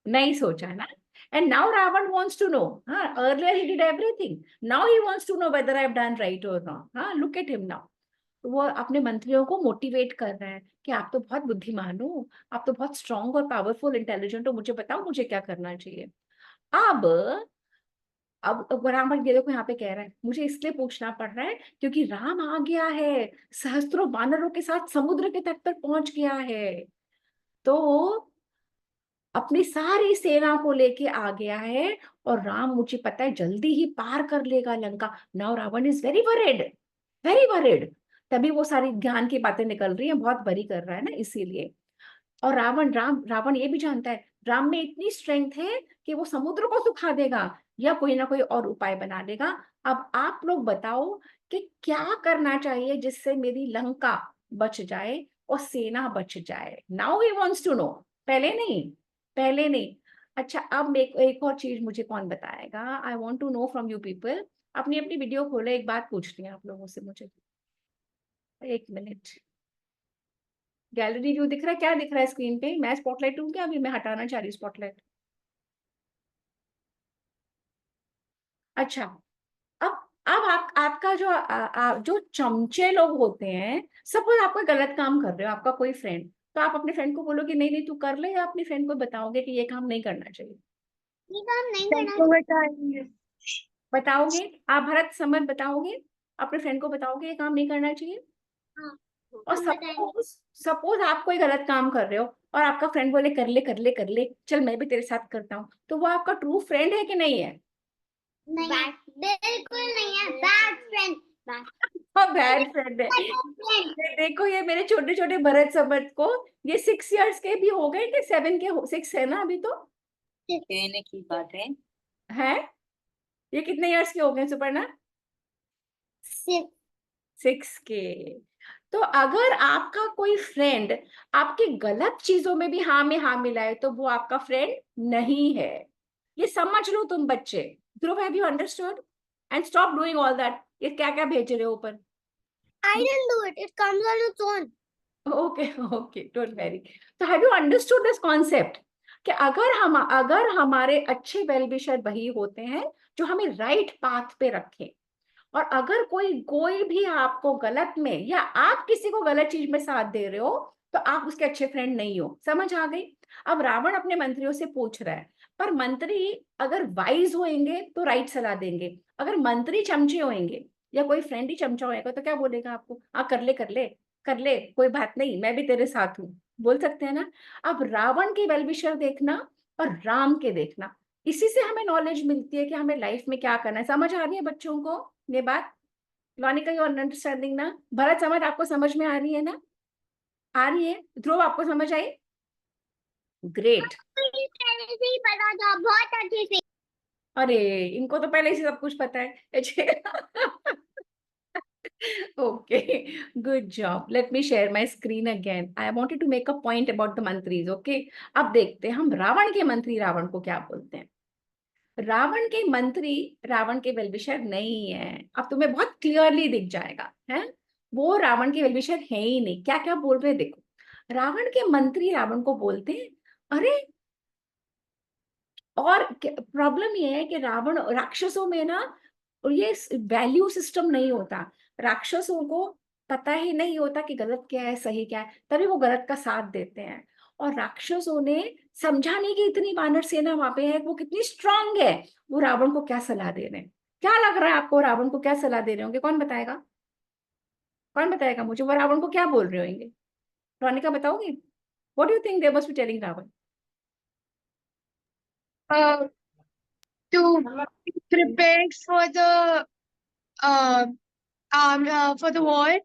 नहीं सोचा ना। And now Ravan wants to know. Earlier he did everything. Now he wants to know whether I've done right or not. Look at him now. वो अपने मंत्रियों को मोटिवेट कर रहा है कि आप तो बहुत बुद्धिमान हो, आप तो बहुत स्ट्रांग और पावरफुल इंटेलिजेंट हो, मुझे बताओ मुझे क्या करना चाहिए। अब रावण ये देखो यहाँ पे कह रहा है मुझे इसलिए पूछना पड़ रहा है क्योंकि राम आ गया है, सहस्त्रों वानरों के साथ समुद्र के तट पर पहुंच गया है, तो अपनी सारी सेना को लेके आ गया है और राम मुझे पता है जल्दी ही पार कर लेगा Lanka. Now Ravan is very worried, very worried. तभी वो सारी ज्ञान की बातें निकल रही हैं, बहुत बरी कर रहा है ना इसीलिए। और रावण ये भी जानता है राम में इतनी स्ट्रेंथ है कि वो समुद्र को सुखा देगा या कोई ना कोई और उपाय बना देगा। अब आप लोग बताओ कि क्या करना चाहिए जिससे मेरी लंका बच जाए और सेना बच जाए। Now he wants to know, पहले नहीं, पहले नहीं। अच्छा अब एक और चीज मुझे कौन बताएगा, I want to know from you people. अपनी अपनी वीडियो खोले, एक बात पूछनी है आप लोगों से मुझे, एक मिनट। गैलरी व्यू दिख रहा है, क्या दिख रहा है स्क्रीन पे? मैं स्पॉटलाइट हूँ क्या? अभी मैं हटाना चाह रही हूँ स्पॉटलाइट। अच्छा, अब आपका जो जो चमचे लोग होते हैं, सपोज आप कोई गलत काम कर रहे हो, आपका कोई फ्रेंड, तो आप अपने फ्रेंड को बोलो कि नहीं नहीं तू कर ले, या अपनी फ्रेंड को बताओगे कि ये काम नहीं करना चाहिए? ये काम नहीं करना सबको बताएंगे। बताओगे? आप भरत समझ बताओगे, अपने फ्रेंड को बताओगे ये काम नहीं करना चाहिए? हाँ, और हम बताएंगे। सपोज सपोज आप कोई गलत काम कर रहे हो और आपका फ्रेंड बोले कर ले कर ले कर ले, चल मैं भी तेरे साथ करता हूँ, तो वो आपका ट्रू फ्रेंड है कि नहीं है? नहीं है, बिल्कुल नहीं है, बैड फ्रेंड। बैड फ्रेंड है। देखो ये मेरे छोटे छोटे भरत समझ को, ये 6 इयर्स के भी हो गए कि 7 के 6 है ना अभी तो? कहने की बात है। ये कितने इयर्स के हो गए सुपर्णा? 6 के। तो अगर आपका कोई फ्रेंड आपके गलत चीजों में भी हाँ में हाँ मिलाए तो वो आपका फ्रेंड नहीं है, ये समझ लो तुम बच्चे। Dhruv have you understood? And stop doing all that. ये क्या क्या भेज रहे हो ऊपर? I didn't do it. It comes on its own. Okay okay, don't very. तो have you understood this concept कि अगर हमारे अच्छे वेल विशर वही होते हैं जो हमें राइट पाथ पे रखें, और अगर कोई भी आपको गलत में या आप किसी को गलत चीज में साथ दे रहे हो तो आप उसके अच्छे फ्रेंड नहीं हो। समझ आ गई? अब रावण अपने मंत्रियों से पूछ रहा है, पर मंत्री अगर वाइज होंगे तो राइट सलाह देंगे, अगर मंत्री चमचे होंगे या कोई फ्रेंड ही चमचा होगा तो क्या बोलेगा आपको? हाँ कर ले कर ले कर ले, कोई बात नहीं, मैं भी तेरे साथ हूँ, बोल सकते हैं ना। अब रावण के वेलविशर देखना और राम के देखना, इसी से हमें नॉलेज मिलती है कि हमें लाइफ में क्या करना है। समझ आ रही है बच्चों को ये बात? लॉनिका यू अंडरस्टैंडिंग ना? भरत समझ आपको समझ में आ रही है ना? आ रही है? ध्रुव आपको समझ आई? ग्रेट। पहले से ही पता था, बहुत अच्छे से। अरे इनको तो पहले से सब कुछ पता है। Okay, good job. Let me share my screen again. I wanted to make a point about the मंत्रीज। ओके, अब देखते हैं हम रावण के मंत्री रावण को क्या बोलते हैं। रावण के मंत्री रावण के वेलविशर नहीं है। अब तुम्हें बहुत क्लियरली दिख जाएगा है, वो रावण के वेलविशर है ही नहीं। क्या क्या बोल रहे हैं देखो। रावण के मंत्री रावण को बोलते हैं अरे, और प्रॉब्लम ये है कि रावण राक्षसों में ना ये वैल्यू सिस्टम नहीं होता। राक्षसों को पता ही नहीं होता कि गलत क्या है सही क्या है, तभी वो गलत का साथ देते हैं। और राक्षसों ने समझा नहीं कि इतनी वानर सेना वहां पे है, वो कितनी स्ट्रांग है, वो रावण को क्या सलाह दे रहे हैं। क्या लग रहा है आपको रावण को क्या सलाह दे रहे होंगे? कौन बताएगा? कौन बताएगा मुझे, वो रावण को क्या बोल रहे होंगे? रोनिका बताओगी? What do you think they must be telling Ravan? To prepare for the for the war,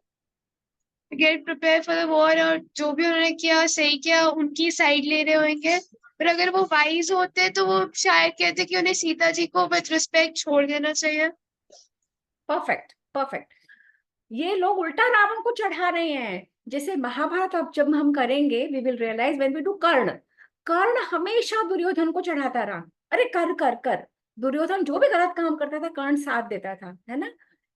get prepare for the war, और जो भी उन्होंने किया सही किया, उनकी साइड ले रहे होंगे। पर अगर वो वाइज होते तो वो शायद कहते कि उन्हें सीता जी को विथ रिस्पेक्ट छोड़ देना चाहिए। Perfect perfect. ये लोग उल्टा रावण को चढ़ा रहे हैं। जैसे महाभारत अब जब हम करेंगे, we will realize when we do Karna, Karna हमेशा दुर्योधन को चढ़ाता रहा, अरे कर कर कर। दुर्योधन जो भी गलत काम करता था कर्ण साथ देता था, है ना?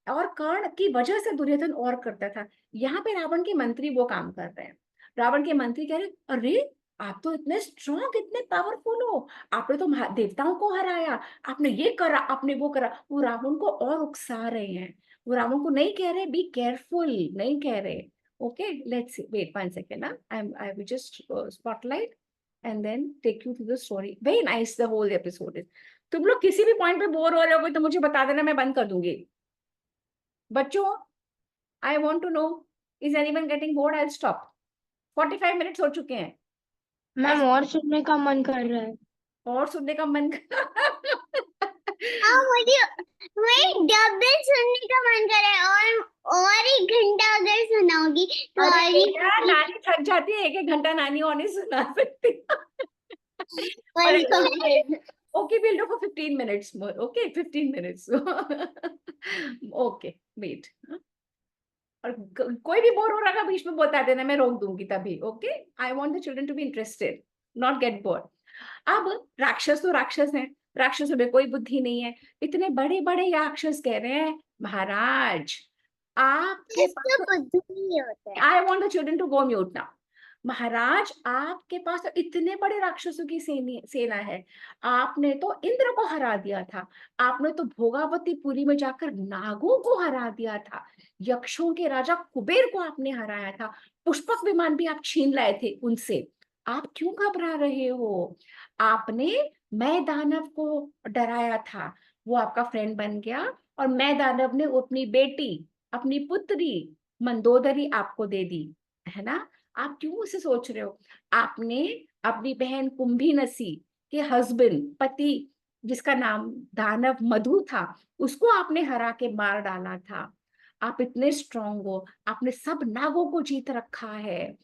और कर्ण की वजह से दुर्योधन और करता था। यहाँ पे रावण के मंत्री वो काम कर रहे हैं। रावण के मंत्री कह रहे, अरे आप तो इतने स्ट्रॉन्ग, इतने पावरफुल हो, आपने तो देवताओं को हराया, आपने ये करा, आपने वो करा। वो रावण को और उकसा रहे हैं। वो रावण को नहीं कह रहे बी केयरफुल, नहीं कह रहे। ओके, लेट्स वेट 1 second ना, I will just spotlight and then take you to the story. Very nice the whole episode is. तुम लोग किसी भी पॉइंट पे बोर हो रहे हो तो मुझे बता देना, मैं बंद कर दूंगी। बच्चों, I want to know, is anyone getting bored? I stop. 45 minutes हो चुके हैं। मैम और सुनने का मन कर रहा है। और सुनने का मन हाँ मुझे डबल सुनने का मन कर रहा है, और 1 घंटा अगर सुनाओगी तो और अरे यार, नानी थक जाती है, 1-1 घंटा नानी और नहीं सुना सकती। Okay, we'll do for 15 minutes more. Okay, 15 minutes. Okay, wait. और कोई भी बोर हो रहा है बीच में बता देना, मैं रोक दूंगी तभी। Okay, I want the children to be interested, not get bored. अब राक्षस तो राक्षस हैं, राक्षसों में कोई बुद्धि नहीं है। इतने बड़े बड़े राक्षस कह रहे हैं, महाराज आपके पास, बुद्धि नहीं होता है। I want the children to go mute now. महाराज आपके पास तो इतने बड़े राक्षसों की सेना है, आपने तो इंद्र को हरा दिया था, आपने तो भोगावतीपुरी में जाकर नागों को हरा दिया था, यक्षों के राजा कुबेर को आपने हराया था, पुष्पक विमान भी आप छीन लाए थे उनसे। आप क्यों घबरा रहे हो? आपने मैं दानव को डराया था, वो आपका फ्रेंड बन गया, और मैं दानव ने अपनी बेटी, अपनी पुत्री मंदोदरी आपको दे दी, है ना? आप क्यों उसे सोच रहे हो? आपने अपनी बहन कुंभीनसी के हस्बैंड, पति, जिसका नाम दानव मधु था, उसको आपने हरा के मार डाला था। आप इतने स्ट्रांग हो, आपने सब नागों को जीत रखा है।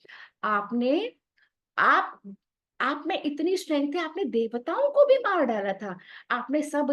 आपने आप में इतनी स्ट्रेंथ है, आपने देवताओं को भी मार डाला था। आपने सब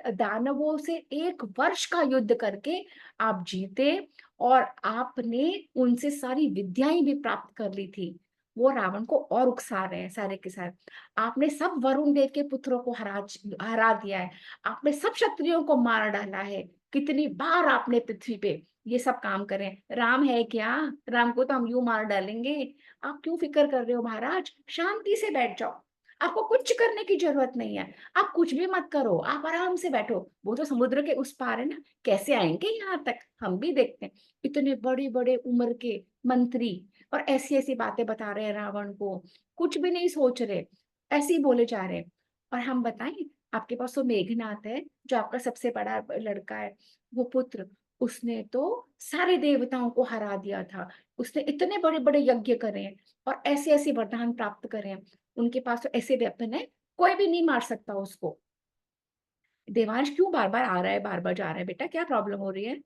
दानवों से 1 वर्ष का युद्ध करके आप जीते, और आपने उनसे सारी विद्याएं भी प्राप्त कर ली थी। वो रावण को और उकसा रहे हैं सारे के सारे। आपने सब वरुण देव के पुत्रों को हरा दिया है, आपने सब क्षत्रियों को मार डाला है। कितनी बार आपने पृथ्वी पे ये सब काम करें। राम है क्या? राम को तो हम यूं मार डालेंगे। आप क्यों फिक्र कर रहे हो महाराज? शांति से बैठ जाओ, आपको कुछ करने की जरूरत नहीं है। आप कुछ भी मत करो, आप आराम से बैठो। वो तो समुद्र के उस पार है ना, कैसे आएंगे यहाँ तक हम भी देखते हैं। इतने बड़े बड़े उम्र के मंत्री और ऐसी ऐसी बातें बता रहे हैं रावण को, कुछ भी नहीं सोच रहे, ऐसे ही बोले जा रहे हैं। और हम बताएं, आपके पास तो मेघनाथ है, जो आपका सबसे बड़ा लड़का है, वो पुत्र, उसने तो सारे देवताओं को हरा दिया था। उसने इतने बड़े बड़े यज्ञ करे हैं और ऐसे ऐसे वरदान प्राप्त करे हैं। उनके पास तो ऐसे वेपन है, कोई भी नहीं मार सकता उसको। देवांश क्यों बार बार आ रहा है, बार बार जा रहा है? बेटा क्या प्रॉब्लम हो रही है?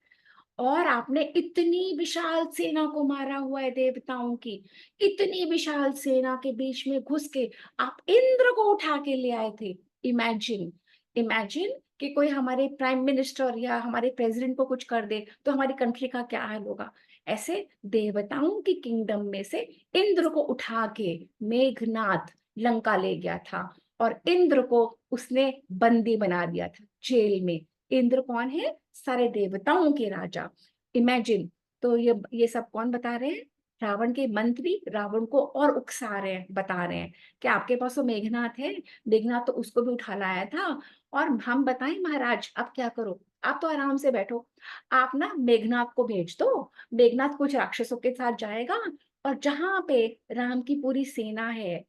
और आपने इतनी विशाल सेना को मारा हुआ है, देवताओं की इतनी विशाल सेना के बीच में घुस के आप इंद्र को उठा के ले आए थे। इमेजिन, इमेजिन कि कोई हमारे प्राइम मिनिस्टर या हमारे प्रेसिडेंट को कुछ कर दे तो हमारी कंट्री का क्या हाल होगा। ऐसे देवताओं की किंगडम में से इंद्र को उठा के मेघनाथ लंका ले गया था, और इंद्र को उसने बंदी बना दिया था जेल में। इंद्र कौन है? सारे देवताओं के राजा। इमेजिन। तो ये सब कौन बता रहे हैं? रावण के मंत्री रावण को और उकसा रहे हैं, बता रहे हैं कि आपके पास तो मेघनाथ है, मेघनाथ तो उसको भी उठा लाया था। और हम बताएं महाराज, अब क्या करो? आप तो आराम से बैठो, आप ना मेघनाथ को भेज दो, मेघनाथ कुछ राक्षसों के साथ जाएगा, और जहां पे राम की पूरी सेना है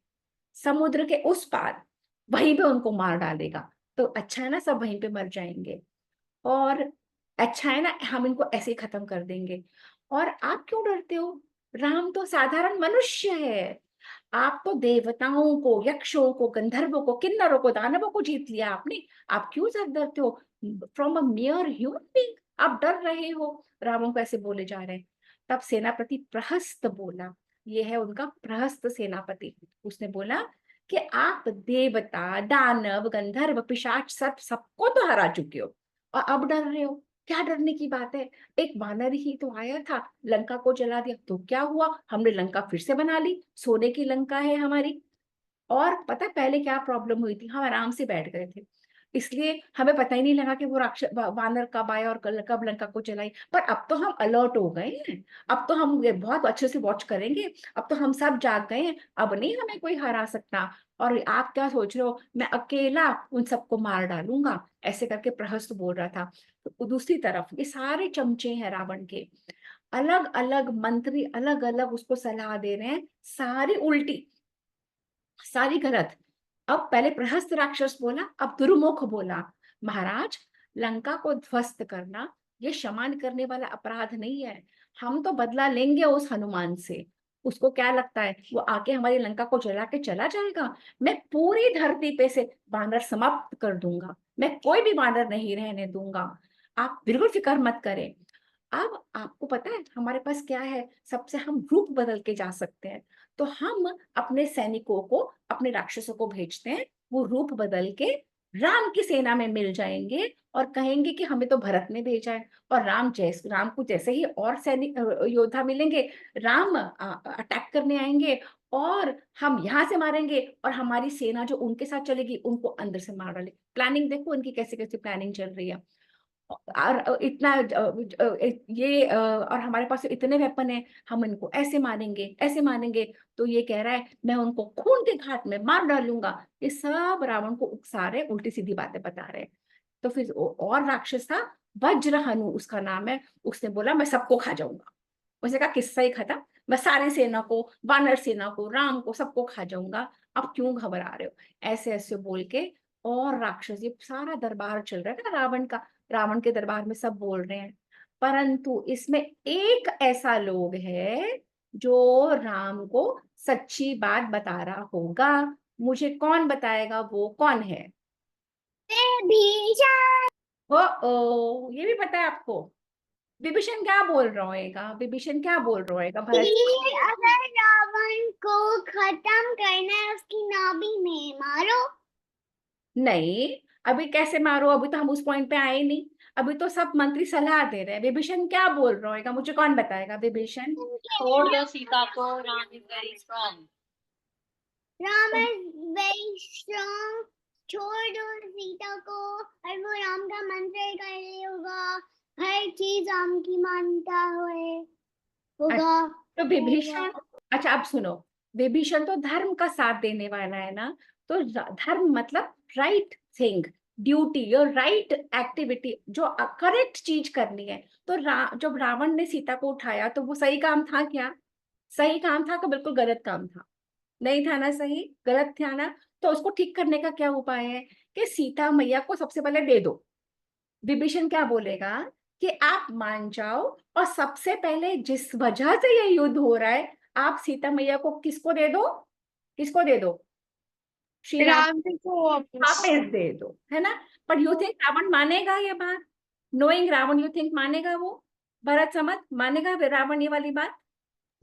समुद्र के उस पार, वहीं पे उनको मार डालेगा। तो अच्छा है ना, सब वहीं पे मर जाएंगे। और अच्छा है ना, हम इनको ऐसे ही खत्म कर देंगे। और आप क्यों डरते हो? राम तो साधारण मनुष्य है। आप तो देवताओं को, यक्षों को, गंधर्वों को, किन्नरों को, दानवों को जीत लिया आपने। आप क्यों सर डरते हो? फ्रॉम अ मियर ह्यूमन बीइंग आप डर रहे हो। रावण को ऐसे बोले जा रहे हैं। तब सेनापति प्रहस्त बोला, ये है उनका प्रहस्त सेनापति। उसने बोला कि आप देवता, दानव, गंधर्व, पिशाच सबको तो हरा चुके हो और अब डर रहे हो। क्या डरने की बात है? एक वानर ही तो आया था, लंका को जला दिया, तो क्या हुआ? हमने लंका फिर से बना ली, सोने की लंका है हमारी। और पता है पहले क्या प्रॉब्लम हुई थी? हम आराम से बैठ गए थे, इसलिए हमें पता ही नहीं लगा कि वो राक्षस वानर कब आया और कब लंका को जलाई। पर अब तो हम अलर्ट हो गए हैं, अब तो हम ये बहुत अच्छे से वॉच करेंगे, अब तो हम सब जाग गए हैं, अब नहीं हमें कोई हरा सकता। और आप क्या सोच रहे हो मैं अकेला उन सबको मार डालूंगा? ऐसे करके प्रहस्त बोल रहा था। तो दूसरी तरफ ये सारे चमचे हैं रावण के, अलग अलग मंत्री अलग अलग उसको सलाह दे रहे हैं, सारी उल्टी, सारी गलत। अब पहले प्रहस्त राक्षस बोला, अब दुर्मुख बोला, महाराज लंका को ध्वस्त करना ये क्षमा करने वाला अपराध नहीं है। हम तो बदला लेंगे उस हनुमान से। उसको क्या लगता है वो आके हमारी लंका को जला के चला जाएगा? मैं पूरी धरती पे से वानर समाप्त कर दूंगा, मैं कोई भी वानर नहीं रहने दूंगा। आप बिल्कुल फिक्र मत करें। अब आपको पता है हमारे पास क्या है? सबसे हम रूप बदल के जा सकते हैं। तो हम अपने सैनिकों को, अपने राक्षसों को भेजते हैं, वो रूप बदल के राम की सेना में मिल जाएंगे और कहेंगे कि हमें तो भरत ने भेजा है। और राम को जैसे ही और सैनिक योद्धा मिलेंगे, राम अटैक करने आएंगे और हम यहाँ से मारेंगे और हमारी सेना जो उनके साथ चलेगी उनको अंदर से मार डालेंगे। प्लानिंग देखो उनकी कैसे कैसे प्लानिंग चल रही है। और इतना और हमारे पास इतने वेपन है, हम इनको ऐसे मारेंगे ऐसे मारेंगे। तो ये कह रहा है मैं उनको खून के घाट में मार डालूंगा। ये सब रावण को उकसा रहे, उल्टी सीधी बातें बता रहे। तो फिर और राक्षस था, वज्रहनु उसका नाम है। उसने बोला मैं सबको खा जाऊंगा। उसने कहा किस्सा ही खत्म, मैं सारी सेना को, वानर सेना को, राम को, सबको खा जाऊंगा। अब क्यों घबरा रहे हो? ऐसे ऐसे बोल के और राक्षस, ये सारा दरबार चल रहा है ना रावण का, रावण के दरबार में सब बोल रहे हैं। परंतु इसमें एक ऐसा लोग है जो राम को सच्ची बात बता रहा होगा। मुझे कौन बताएगा वो कौन है? विभीषण। ओ ये भी पता है आपको? विभीषण क्या बोल रहा होगा? विभीषण क्या बोल रहा होगा भरत? कि अगर रावण को खत्म करना है उसकी नाभि में मारो। नहीं, अभी कैसे मारो? अभी तो हम उस पॉइंट पे आए नहीं। अभी तो सब मंत्री सलाह दे रहे हैं। विभीषण क्या बोल रहा होगा? मुझे कौन बताएगा? विभीषण छोड़ दो सीता को, Ram is very strong. Ram is very strong. छोड़ दो सीता को और वो राम का मंत्र कर रहे होगा, हर चीज राम की मानता होगा। तो विभीषण, अच्छा अब सुनो, विभीषण तो धर्म का साथ देने वाला है ना। तो धर्म मतलब right thing, duty, your right activity, जो करेक्ट चीज करनी है। तो जब रावण ने सीता को उठाया तो वो सही काम था क्या? सही काम था कि बिल्कुल गलत काम था? नहीं था ना सही, गलत था ना। तो उसको ठीक करने का क्या उपाय है कि सीता मैया को सबसे पहले दे दो। विभीषण क्या बोलेगा कि आप मान जाओ और सबसे पहले जिस वजह से ये युद्ध हो रहा है, आप सीता मैया को किसको दे दो? किसको दे दो? श्री राम राम जी को वापस। वापस दे दो, है ना? पर यू थिंक रावण मानेगा ये बात? नोइंग रावण, यू थिंक मानेगा वो? भरत समझ मानेगा रावण ये वाली बात?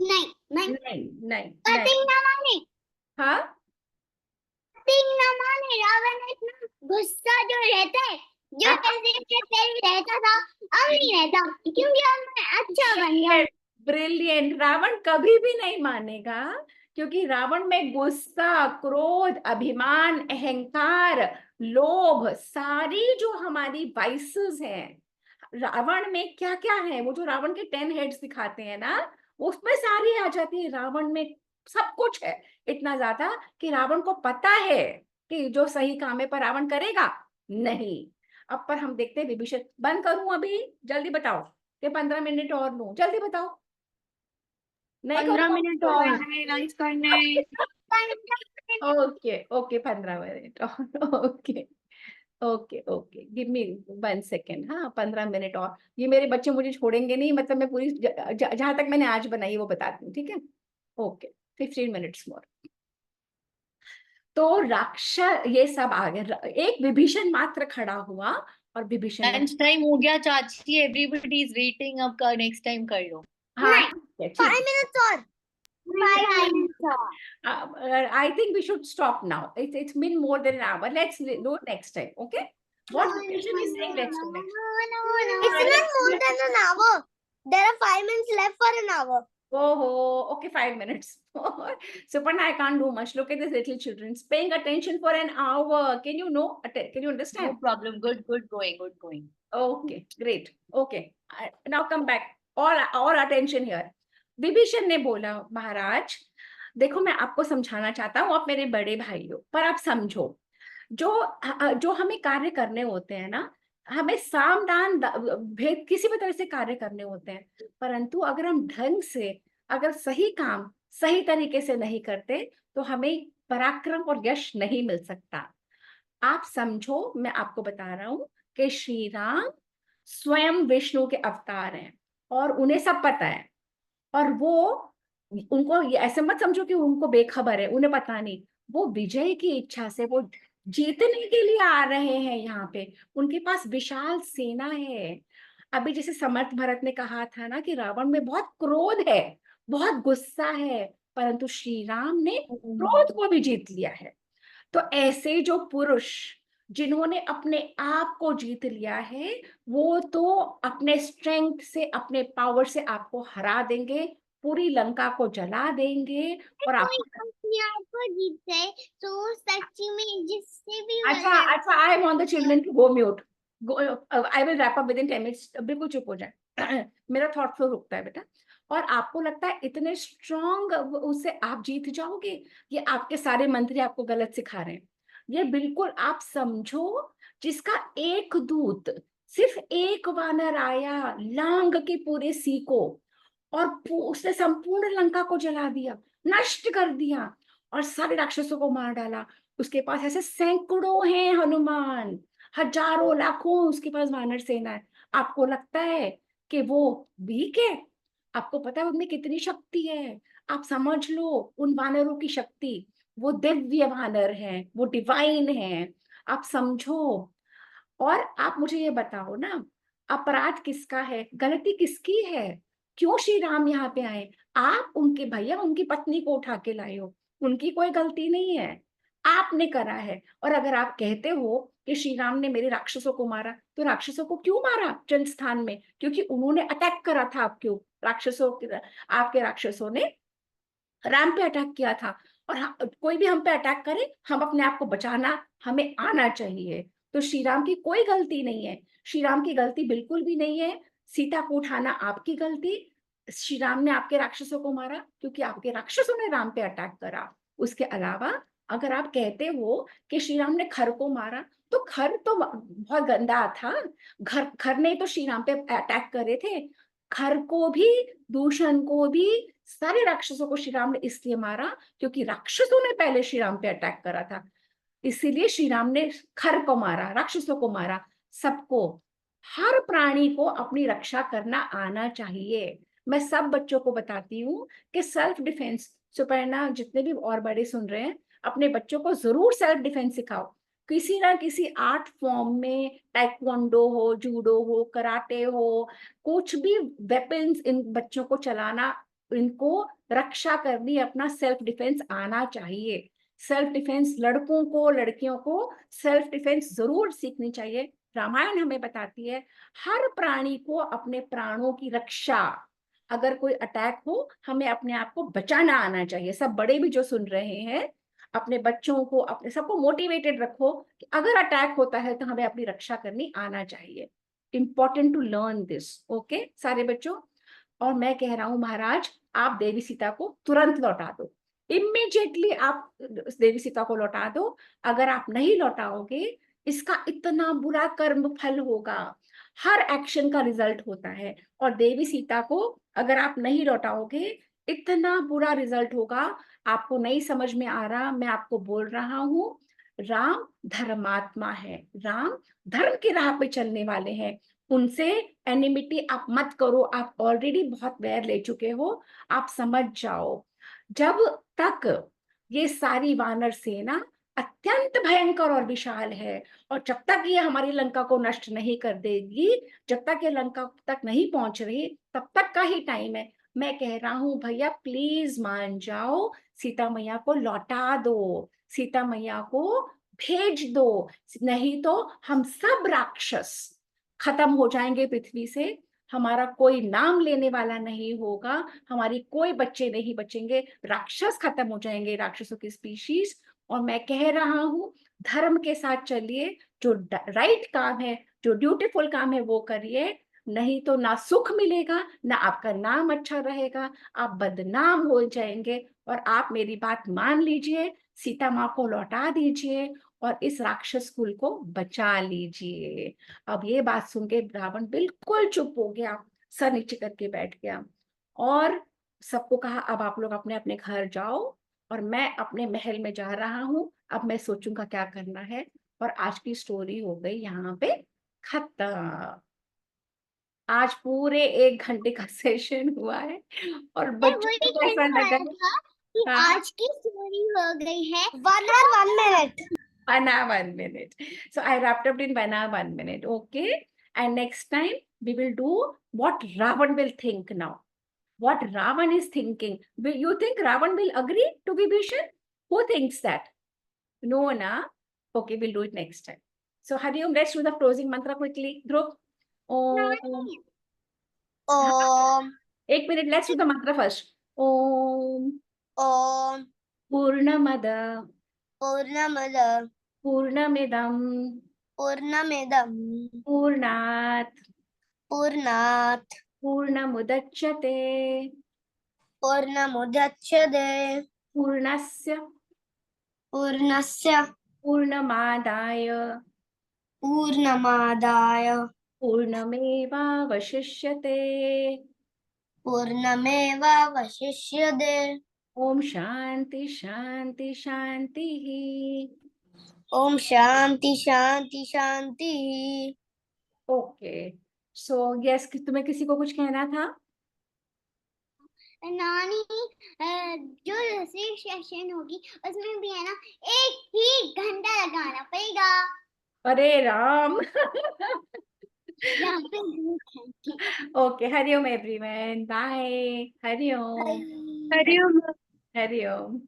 नहीं नहीं नहीं नहीं पति नहीं। न माने, हाँ पति न माने। रावण इतना गुस्सा जो रहता है, जो पहले रहता था अब नहीं रहता, क्योंकि अब मैं अच्छा बन गया। ब्रिलियंट। रावण कभी भी नहीं मानेगा, क्योंकि रावण में गुस्सा, क्रोध, अभिमान, अहंकार, लोभ, सारी जो हमारी वाइसेस हैं रावण में क्या क्या है, वो जो रावण के 10 हेड्स दिखाते हैं ना, उसमें सारी आ जाती है। रावण में सब कुछ है, इतना ज्यादा कि रावण को पता है कि जो सही काम है पर रावण करेगा नहीं। अब पर हम देखते हैं विभीषण। बंद करूं अभी? जल्दी बताओ कि 15 मिनट और लूं? जल्दी बताओ। नहीं 15 मिनट और। लंच करना है। ओके ओके 15 मिनट और okay. Okay okay, give me 1 second. हाँ, 15 मिनट और। ये मेरे बच्चे मुझे छोड़ेंगे नहीं, मतलब मैं पूरी जहां तक मैंने आज बनाई वो बताती हूँ, ठीक है? Okay, 15 minutes more. तो राक्षस ये सब आ गए, एक विभीषण मात्र खड़ा हुआ और विभीषण ने, लंच टाइम हो गया चाची, एवरीबडी इज वेटिंग, अब का नेक्स्ट टाइम कर लो। हाँ नहीं, ठीक है, 5 minutes और 5 minutes और I think we should stop now. It's been more than an hour. Let's do next time. Okay? What Vision is saying, let's do next. It's not more than an hour. There are 5 minutes left for an hour. Oh, okay, 5 minutes. Suparna, I can't do much. Look at these little children paying attention for an hour. Can you know? Can you No understand? problem. Good going, good going. Okay, great. Okay, now come back. All attention here. Vibhishan ने बोला, महाराज देखो, मैं आपको समझाना चाहता हूँ, आप मेरे बड़े भाई हो, पर आप समझो, जो हमें कार्य करने होते हैं ना, हमें साम दान भेद किसी भी तरह से कार्य करने होते हैं, परंतु अगर हम ढंग से, अगर सही काम सही तरीके से नहीं करते तो हमें पराक्रम और यश नहीं मिल सकता। आप समझो, मैं आपको बता रहा हूं कि श्री राम स्वयं विष्णु के अवतार हैं और उन्हें सब पता है, और वो, उनको ये ऐसे मत समझो कि उनको बेखबर है, उन्हें पता नहीं। वो विजय की इच्छा से, वो जीतने के लिए आ रहे हैं यहाँ पे, उनके पास विशाल सेना है। अभी जैसे समर्थ भरत ने कहा था ना कि रावण में बहुत क्रोध है, बहुत गुस्सा है, परंतु श्री राम ने क्रोध को भी जीत लिया है। तो ऐसे जो पुरुष जिन्होंने अपने आप को जीत लिया है, वो तो अपने स्ट्रेंथ से, अपने पावर से आपको हरा देंगे, पूरी लंका को जला देंगे और आपको, अपने आप को जीत गए तो सच्ची में जिससे भी अच्छा, I want the children to go mute. I will wrap up within 10 minutes. बिल्कुल चुप हो जाए। मेरा थॉट फ्लो रुकता है बेटा। और आपको लगता है इतने स्ट्रॉन्ग उससे आप जीत जाओगे? ये आपके सारे मंत्री आपको गलत सिखा रहे हैं। ये बिल्कुल आप समझो, जिसका एक दूत, सिर्फ एक वानर आया, लांग के पूरे सी को, और उसने संपूर्ण लंका को जला दिया, नष्ट कर दिया और सारे राक्षसों को मार डाला। उसके पास ऐसे सैकड़ों हैं हनुमान, हजारों लाखों उसके पास वानर सेना है। आपको लगता है कि वो वीक है? आपको पता है उनमें कितनी शक्ति है? आप समझ लो उन वानरों की शक्ति, वो दिव्य वानर हैं, वो डिवाइन हैं, आप समझो। और आप मुझे ये बताओ ना, अपराध किसका है, गलती किसकी है? क्यों श्री राम यहाँ पे आए? आप उनके भैया, उनकी पत्नी को उठा के लाए हो, उनकी कोई गलती नहीं है, आपने करा है। और अगर आप कहते हो कि श्री राम ने मेरे राक्षसों को मारा, तो राक्षसों को क्यों मारा जनस्थान में? क्योंकि उन्होंने अटैक करा था आपके राक्षसों, आपके राक्षसों ने राम पे अटैक किया था। और कोई भी हम पे अटैक करे, हम अपने आप को बचाना हमें आना चाहिए। तो श्री राम की कोई गलती नहीं है, श्री राम की गलती बिल्कुल भी नहीं है। सीता को उठाना आपकी गलती, श्री राम ने आपके राक्षसों को मारा क्योंकि आपके राक्षसों ने राम पे अटैक करा। उसके अलावा अगर आप कहते हो कि श्री राम ने खर को मारा, तो खर तो बहुत गंदा था, खर ने तो श्री राम पे अटैक करे थे। खर को भी, दूषण को भी, सारे राक्षसों को श्री राम ने इसलिए मारा क्योंकि राक्षसों ने पहले श्री राम पे अटैक करा था, इसीलिए श्री राम ने खर को मारा, राक्षसों को मारा। सबको, हर प्राणी को अपनी रक्षा करना आना चाहिए। मैं सब बच्चों को बताती हूँ कि सेल्फ डिफेंस, सुपर्णा जितने भी और बड़े सुन रहे हैं, अपने बच्चों को जरूर सेल्फ डिफेंस सिखाओ। किसी ना किसी आर्ट फॉर्म में, टाइक्वांडो हो, जूडो हो, कराटे हो, कुछ भी वेपन्स इन बच्चों को चलाना, इनको रक्षा करनी, अपना सेल्फ डिफेंस आना चाहिए। सेल्फ डिफेंस लड़कों को, लड़कियों को सेल्फ डिफेंस जरूर सीखनी चाहिए। रामायण हमें बताती है हर प्राणी को अपने प्राणों की रक्षा, अगर कोई अटैक हो हमें अपने आप को बचाना आना चाहिए। सब बड़े भी जो सुन रहे हैं, अपने बच्चों को, अपने सबको मोटिवेटेड रखो कि अगर अटैक होता है तो हमें अपनी रक्षा करनी आना चाहिए। Important to learn this, okay सारे बच्चों। और मैं कह रहा हूं महाराज, आप देवी सीता को तुरंत लौटा दो, इमीडिएटली आप देवी सीता को लौटा दो। अगर आप नहीं लौटाओगे, इसका इतना बुरा कर्म फल होगा। हर एक्शन का रिजल्ट होता है, और देवी सीता को अगर आप नहीं लौटाओगे, इतना बुरा रिजल्ट होगा। आपको नहीं समझ में आ रहा, मैं आपको बोल रहा हूं, राम धर्मात्मा है, राम धर्म की राह पे चलने वाले हैं, उनसे एनिमिटी आप मत करो, आप ऑलरेडी बहुत वैर ले चुके हो, आप समझ जाओ। जब तक ये सारी वानर सेना अत्यंत भयंकर और विशाल है, और जब तक ये हमारी लंका को नष्ट नहीं कर देगी, जब तक ये लंका तक नहीं पहुंच रही, तब तक का ही टाइम है। मैं कह रहा हूं भैया प्लीज मान जाओ, सीता मैया को लौटा दो, सीता मैया को भेज दो, नहीं तो हम सब राक्षस खत्म हो जाएंगे पृथ्वी से, हमारा कोई नाम लेने वाला नहीं होगा, हमारी कोई बच्चे नहीं बचेंगे, राक्षस खत्म हो जाएंगे, राक्षसों की स्पीशीज। और मैं कह रहा हूं धर्म के साथ चलिए, जो राइट काम है, जो ड्यूटीफुल काम है वो करिए, नहीं तो ना सुख मिलेगा, ना आपका नाम अच्छा रहेगा, आप बदनाम हो जाएंगे। और आप मेरी बात मान लीजिए, सीता माँ को लौटा दीजिए और इस राक्षस कुल को बचा लीजिए। अब ये बात सुन के रावण बिल्कुल चुप हो गया, सर नीचे करके बैठ गया और सबको कहा अब आप लोग अपने अपने घर जाओ और मैं अपने महल में जा रहा हूं, अब मैं सोचूंगा क्या करना है। और आज की स्टोरी हो गई यहाँ पे खत्म। आज पूरे 1 घंटे का सेशन हुआ है और मैं बच्चों वही को कैसा कहने लगा? वाला था कि हाँ, आज की स्टोरी हो गई है 1 hour 1 minute. 1 hour 1 minute. So I wrapped up in 1 hour 1 minute. Okay. And next time we will do what Ravan will think now. What Ravan is thinking. You think Ravan will agree to Vibhishan? Who thinks that? No, na? Okay, we'll do it next time. So Hari Om, let's do the closing mantra quickly. Dhruv. Om. Om 1 minute, let's do the mantra first. Om Om Purnamada Purnamada Purnamidam Purnamidam Purnat Purnat Purnamudachyate Purnamudachyate Purnasya Purnasya Purnamadaya Purnamadaya Purnamevavashishyate. Purnameva Vashishyate. Om Shanti Shanti Shanti. Om Shanti Shanti Shanti. Okay. So yes, तुम्हें किसी को कुछ कहना था? नानी जो दूसरी session होगी उसमें भी है ना 1 ही घंटा लगाना पड़ेगा। अरे राम. यहाँ पे thank you. Okay, Hari Om everyone. Bye. Hari Om. Hariom. Hari Om.